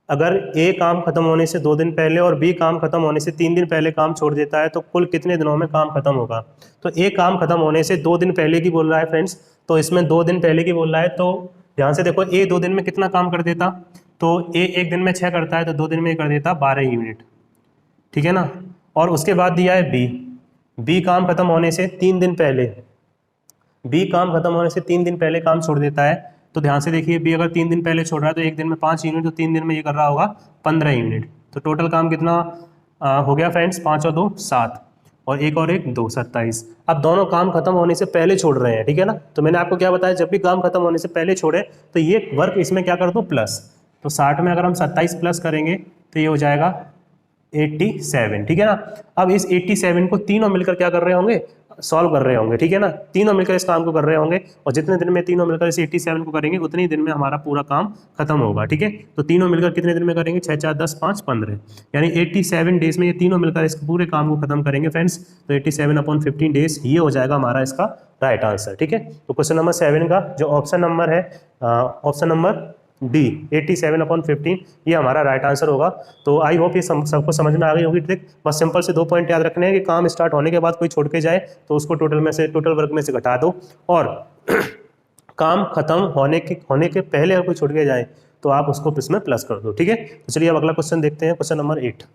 अगर ए काम खत्म होने से 2 दिन पहले और बी काम खत्म होने से 3 दिन पहले काम छोड़ देता है तो कुल कितने दिनों में काम खत्म होगा। तो ए काम खत्म होने से 2 दिन पहले की बोल रहा है फ्रेंड्स, तो इसमें 2 दिन पहले की बोल रहा है। तो ध्यान से देखो, ए 2 दिन में कितना काम कर देता, तो ए एक दिन में 6 करता है तो 2 दिन में कर देता 12 यूनिट, ठीक है ना। और उसके बाद दिया है बी, बी काम खत्म होने से 3 दिन पहले, बी काम खत्म होने से 3 दिन पहले काम छोड़ देता है। तो ध्यान से देखिए, बी अगर 3 दिन पहले छोड़ रहा है तो एक दिन में 5 यूनिट, तो 3 दिन में ये कर रहा होगा 15 यूनिट। तो टोटल काम कितना हो गया फ्रेंड्स, 5 और 2 7 और एक और एक 2 27। अब दोनों काम खत्म होने से पहले छोड़ रहे हैं, ठीक है ना। तो मैंने आपको क्या बताया, जब भी काम खत्म होने से पहले छोड़े तो ये वर्क इसमें क्या कर दो प्लस। तो 60 में अगर हम 27 प्लस करेंगे तो ये हो जाएगा 87, ठीक है ना। अब इस 87 को तीनों मिलकर क्या कर रहे होंगे, सॉल्व कर रहे होंगे, ठीक है ना। तीनों मिलकर इस काम को कर रहे होंगे और जितने दिन में तीनों मिलकर इस 87 को करेंगे उतने ही दिन में हमारा पूरा काम खत्म होगा, ठीक है। तो तीनों मिलकर कितने दिन में करेंगे, 6 4 10 5 15, यानी 87 डेज में ये तीनों मिलकर इस पूरे काम को खत्म करेंगे फ्रेंड्स। तो 87 अपॉन 15 डेज ये हो जाएगा हमारा इसका राइट आंसर, ठीक है। तो क्वेश्चन नंबर 7 का जो ऑप्शन नंबर है, ऑप्शन नंबर डी 87 अपॉन 15 ये हमारा राइट आंसर होगा। तो आई होप ये सबको समझ में आ गई होगी ट्रिक। बस सिंपल से 2 पॉइंट याद रखने हैं कि काम स्टार्ट होने के बाद कोई छोड़ के जाए तो उसको टोटल वर्क में से घटा दो, और काम खत्म होने के पहले अगर कोई छोड़ के जाए तो आप उसको इसमें प्लस कर दो, ठीक है। तो चलिए अब अगला क्वेश्चन देखते हैं, क्वेश्चन नंबर 8।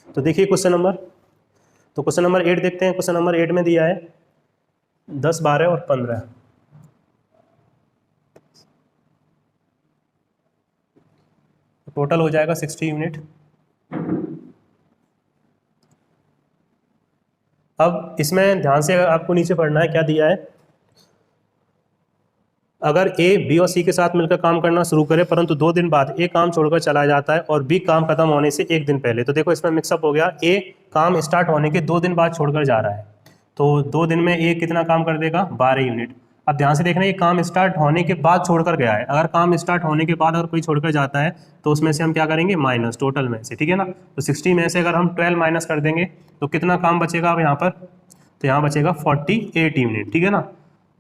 तो देखिए क्वेश्चन नंबर तो क्वेश्चन नंबर 8 देखते हैं। क्वेश्चन नंबर 8 में दिया है 10, 12 और 15। टोटल हो जाएगा 60 यूनिट। अब इसमें ध्यान से आपको नीचे पढ़ना है, क्या दिया है। अगर ए बी और सी के साथ मिलकर काम करना शुरू करे परंतु 2 दिन बाद ए काम छोड़कर चला जाता है और बी काम खत्म होने से 1 दिन पहले, तो देखो इसमें मिक्सअप हो गया। ए काम स्टार्ट होने के 2 दिन बाद छोड़कर जा रहा है, तो 2 दिन में ए कितना काम कर देगा, 12 यूनिट। अब ध्यान से देखना, ये काम स्टार्ट होने के बाद छोड़कर गया है। अगर काम स्टार्ट होने के बाद अगर कोई छोड़कर जाता है तो उसमें से हम क्या करेंगे, माइनस टोटल में से, ठीक है ना। तो 60 में से अगर हम 12 माइनस कर देंगे तो कितना काम बचेगा अब यहाँ पर, तो यहाँ बचेगा 48 यूनिट, ठीक है ना।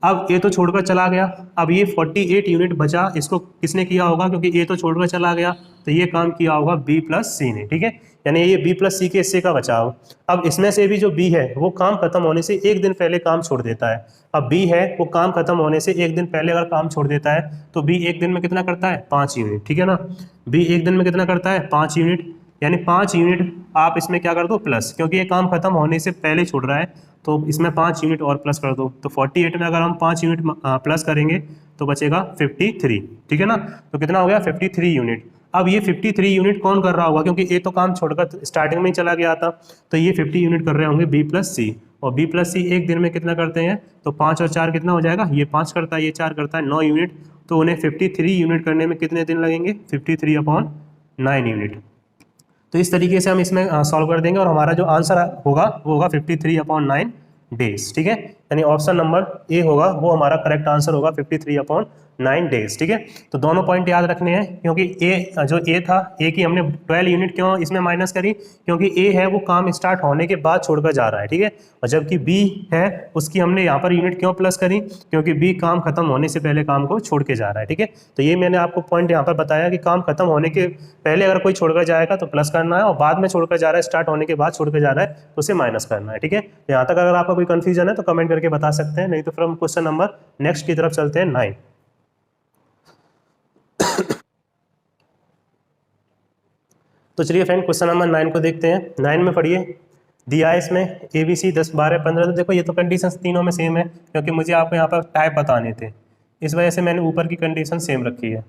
अब ए तो छोड़कर चला गया, अब ये 48 यूनिट बचा, इसको किसने किया होगा, क्योंकि ए तो छोड़कर चला गया तो ये काम किया होगा बी प्लस सी ने, ठीक है। यानी ये बी प्लस सी के हिस्से का बचाव। अब इसमें से भी जो बी है वो काम खत्म होने से 1 दिन पहले काम छोड़ देता है। अब बी है वो काम खत्म होने से 1 दिन पहले अगर काम छोड़ देता है तो बी 1 दिन में कितना करता है, 5 यूनिट, ठीक है ना। बी 1 दिन में कितना करता है, 5 यूनिट, यानी 5 यूनिट आप इसमें क्या कर दो, प्लस, क्योंकि ये काम खत्म होने से पहले छोड़ रहा है तो इसमें 5 यूनिट और प्लस कर दो। तो 48 में अगर हम 5 यूनिट प्लस करेंगे तो बचेगा 53, ठीक है ना। तो कितना हो गया, 53 यूनिट। अब ये 53 यूनिट कौन कर रहा होगा, क्योंकि ए तो काम छोड़कर स्टार्टिंग में ही चला गया था, तो ये 50 यूनिट कर रहे होंगे बी प्लस सी। और बी प्लस सी 1 दिन में कितना करते हैं, तो 5 और 4 कितना हो जाएगा, ये 5 करता है, ये 4 करता है, 9 यूनिट। तो उन्हें 53 यूनिट करने में कितने दिन लगेंगे, 53/9 यूनिट। तो इस तरीके से हम इसमें सॉल्व कर देंगे और हमारा जो आंसर होगा वो होगा 53/9 डेज, ठीक है। यानी ऑप्शन नंबर ए होगा वो हमारा करेक्ट आंसर होगा, 53/9 डेज, ठीक है। तो दोनों पॉइंट याद रखने हैं, क्योंकि ए जो ए था, ए की हमने 12 यूनिट क्यों इसमें माइनस करी, क्योंकि ए है वो काम स्टार्ट होने के बाद छोड़कर जा रहा है, ठीक है। और जबकि बी है उसकी हमने यहाँ पर यूनिट क्यों प्लस करी, क्योंकि बी काम खत्म होने से पहले काम को छोड़ के जा रहा है, ठीक है। तो ये मैंने आपको पॉइंट यहाँ पर बताया कि काम खत्म होने के पहले अगर कोई छोड़कर जाएगा तो प्लस करना है, और बाद में छोड़कर जा रहा है, स्टार्ट होने के बाद छोड़कर जा रहा है तो उसे माइनस करना है, ठीक है। यहाँ तक अगर आपका कोई कंफ्यूजन है तो कमेंट करके बता सकते हैं, नहीं तो फिर हम क्वेश्चन नंबर नेक्स्ट की तरफ चलते हैं, 9। तो चलिए फ्रेंड क्वेश्चन नंबर 9 को देखते हैं। 9 में पढ़िए, दिया है इसमें ए बी सी 10, 12, 15। तो देखो ये तो कंडीशन तीनों में सेम है, क्योंकि मुझे आपको यहाँ पर टाइप बताने थे, इस वजह से मैंने ऊपर की कंडीशन सेम रखी है,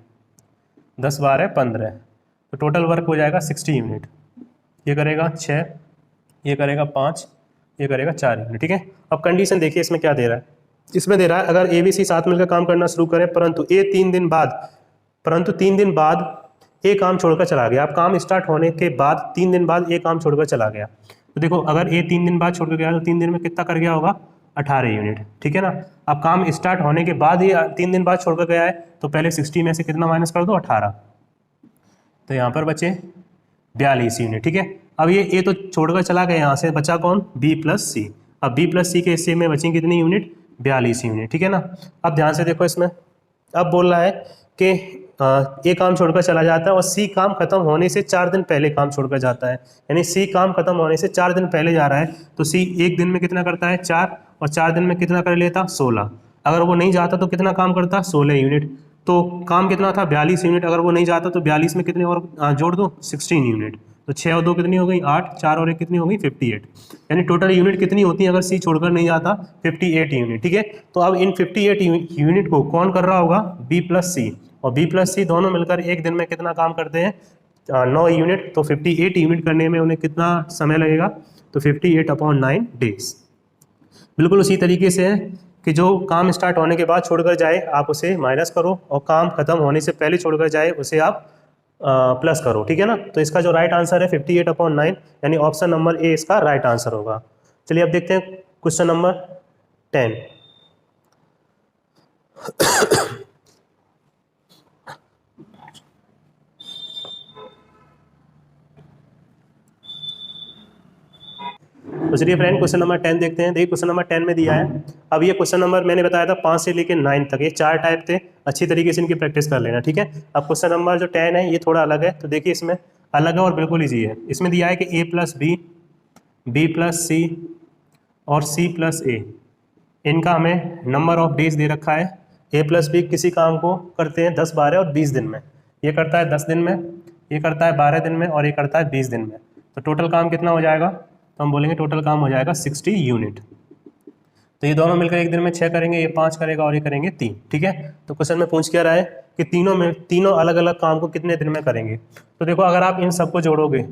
10, 12, 15। तो टोटल वर्क हो जाएगा 60 यूनिट। ये करेगा 6, ये करेगा 5, ये करेगा 4 यूनिट, ठीक है। अब कंडीशन देखिए इसमें क्या दे रहा है, इसमें दे रहा है अगर ए बी सी साथ मिलकर काम करना शुरू करें परंतु 3 दिन बाद ए काम छोड़कर चला गया। अब काम स्टार्ट होने के बाद 3 दिन बाद ए काम छोड़कर चला गया, तो देखो अगर ए 3 दिन बाद छोड़कर गया तो 3 दिन में कितना कर गया होगा, 18 यूनिट, ठीक है ना। अब काम स्टार्ट होने के बाद ही 3 दिन बाद छोड़कर गया है तो पहले 60 में से कितना माइनस कर दो, 18, तो यहाँ पर बचे 42 यूनिट, ठीक है। अब ये ए तो छोड़कर चला गया, यहाँ से बचा कौन, बी प्लस सी। अब बी प्लस सी के हिस्से में बची कितनी यूनिट, 42 यूनिट, ठीक है ना। अब ध्यान से देखो इसमें, अब बोल रहा है कि ए काम छोड़कर चला जाता है और सी काम खत्म होने से 4 दिन पहले काम छोड़कर जाता है, यानी सी काम खत्म होने से 4 दिन पहले जा रहा है, तो सी 1 दिन में कितना करता है, 4, और 4 दिन में कितना कर लेता, 16। अगर वो नहीं जाता तो कितना काम करता, 16 यूनिट। तो काम कितना था, 42 यूनिट। अगर वो नहीं जाता तो 42 में कितने और जोड़ दो, 16 यूनिट। तो 6 और 2 कितनी हो गई, 8, 4 और 1 कितनी हो गई, 58। यानी टोटल यूनिट कितनी होती है अगर सी छोड़कर नहीं जाता, 58 यूनिट, ठीक है। तो अब इन 58 यूनिट को कौन कर रहा होगा, बी प्लस सी, और बी प्लस सी दोनों मिलकर 1 दिन में कितना काम करते हैं, 9 यूनिट। तो 58 यूनिट करने में उन्हें कितना समय लगेगा, तो 58/9 डेज। बिल्कुल उसी तरीके से है कि जो काम स्टार्ट होने के बाद छोड़कर जाए आप उसे माइनस करो, और काम खत्म होने से पहले छोड़कर जाए उसे आप प्लस करो, ठीक है ना। तो इसका जो राइट आंसर है 58/9, यानी ऑप्शन नंबर ए इसका राइट आंसर होगा। चलिए अब देखते हैं क्वेश्चन नंबर 10। तो चलिए फ्रेंड क्वेश्चन नंबर 10 देखते हैं। देखिए क्वेश्चन नंबर 10 में दिया है, अब ये क्वेश्चन नंबर मैंने बताया था 5 से लेकर 9 तक, ये 4 टाइप थे, अच्छी तरीके से इनकी प्रैक्टिस कर लेना, ठीक है। अब क्वेश्चन नंबर जो 10 है ये थोड़ा अलग है, तो देखिए इसमें अलग है और बिल्कुल ईजी है। इसमें दिया है कि ए प्लस बी, बी प्लस सी और सी प्लस ए, इनका हमें नंबर ऑफ डेज दे रखा है। ए प्लस बी किसी काम को करते हैं 10, 12 और 20 दिन में, ये करता है 10 दिन में, ये करता है 12 दिन में और ये करता है 20 दिन में। तो टोटल काम कितना हो जाएगा, तो हम बोलेंगे टोटल काम हो जाएगा 60 यूनिट। तो ये दोनों मिलकर एक दिन में 6 करेंगे, ये 5 करेगा और ये करेंगे 3। ठीक है, तो क्वेश्चन में पूछ क्या रहा है कि तीनों अलग अलग काम को कितने दिन में करेंगे। तो देखो अगर आप इन सबको जोड़ोगे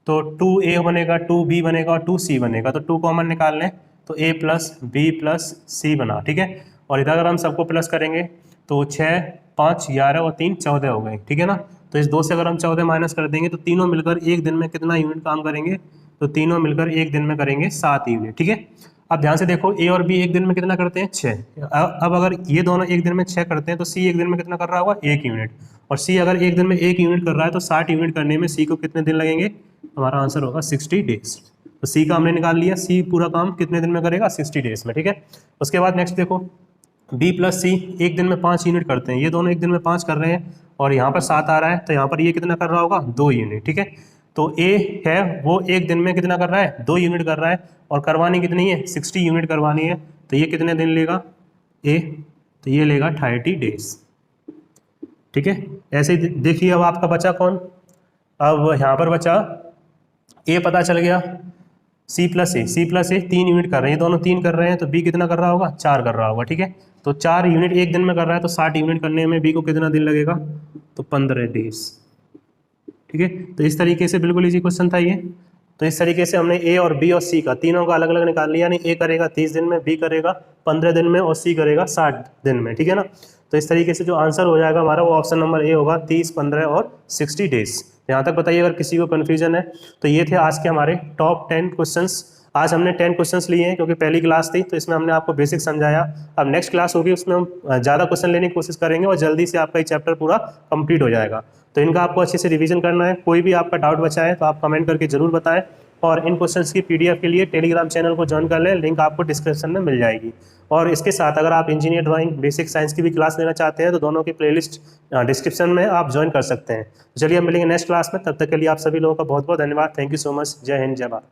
तो 2a बनेगा, 2b बनेगा और 2c बनेगा। तो 2 कॉमन निकाल लें तो a प्लस बी प्लस सी बना। ठीक है, और इधर अगर हम सबको प्लस करेंगे तो 6 5 11 और 3 14 हो गए। ठीक है ना, तो इस 2 से अगर हम 14 माइनस कर देंगे तो तीनों मिलकर एक दिन में कितना यूनिट काम करेंगे, तो तीनों मिलकर एक दिन में करेंगे 7 यूनिट। ठीक है, अब ध्यान से देखो ए और बी एक दिन में कितना करते हैं 6। अब अगर ये दोनों एक दिन में 6 करते हैं तो सी एक दिन में कितना कर रहा होगा 1 यूनिट, और सी अगर एक दिन में 1 यूनिट कर रहा है तो 60 यूनिट करने में सी को कितने दिन लगेंगे, हमारा आंसर होगा 60 डेज। तो सी का हमने निकाल लिया, सी पूरा काम कितने दिन में करेगा 60 डेज में। ठीक है, उसके बाद नेक्स्ट देखो बी प्लस सी एक दिन में 5 यूनिट करते हैं, ये दोनों एक दिन में 5 कर रहे हैं और यहाँ पर 7 आ रहा है, तो यहाँ पर ये कितना कर रहा होगा 2 यूनिट। ठीक है, तो ए है वो एक दिन में कितना कर रहा है 2 यूनिट कर रहा है, और करवानी कितनी है 60 यूनिट करवानी है, तो ये कितने दिन लेगा ए, तो ये लेगा 30 डेज। ठीक है, ऐसे ही देखिए अब आपका बचा कौन, अब यहाँ पर बचा ए पता चल गया, सी प्लस ए 3 यूनिट कर रहे हैं, ये दोनों 3 कर रहे हैं, तो बी कितना कर रहा होगा 4 कर रहा होगा। ठीक है, तो 4 यूनिट एक दिन में कर रहा है, तो 60 यूनिट करने में बी को कितना दिन लगेगा, तो 15 डेज। ठीक है, तो इस तरीके से बिल्कुल इजी क्वेश्चन था ये। तो इस तरीके से हमने ए और बी और सी का तीनों का अलग अलग निकाल लिया, यानी ए करेगा 30 दिन में, बी करेगा 15 दिन में और सी करेगा 60 दिन में। ठीक है ना, तो इस तरीके से जो आंसर हो जाएगा हमारा वो ऑप्शन नंबर ए होगा 30, 15 और 60 डेज। यहाँ तक बताइए अगर किसी को कन्फ्यूजन है। तो ये थे आज के हमारे टॉप 10 क्वेश्चंस। आज हमने 10 क्वेश्चंस लिए हैं क्योंकि पहली क्लास थी, तो इसमें हमने आपको बेसिक समझाया। अब नेक्स्ट क्लास होगी उसमें हम ज़्यादा क्वेश्चन लेने की कोशिश करेंगे और जल्दी से आपका ये चैप्टर पूरा कंप्लीट हो जाएगा। तो इनका आपको अच्छे से रिवीजन करना है। कोई भी आपका डाउट बचा है तो आप कमेंट करके जरूर बताएं, और इन क्वेश्चंस की पीडीएफ के लिए टेलीग्राम चैनल को ज्वाइन कर लें, लिंक आपको डिस्क्रिप्शन में मिल जाएगी। और इसके साथ अगर आप इंजीनियर ड्राइंग बेसिक साइंस की भी क्लास लेना चाहते हैं तो दोनों की प्लेलिस्ट डिस्क्रिप्शन में आप ज्वाइन कर सकते हैं। चलिए हम मिलेंगे नेक्स्ट क्लास में, तब तक के लिए आप सभी लोगों का बहुत बहुत धन्यवाद। Thank you so much. जय हिंद, जय भारत।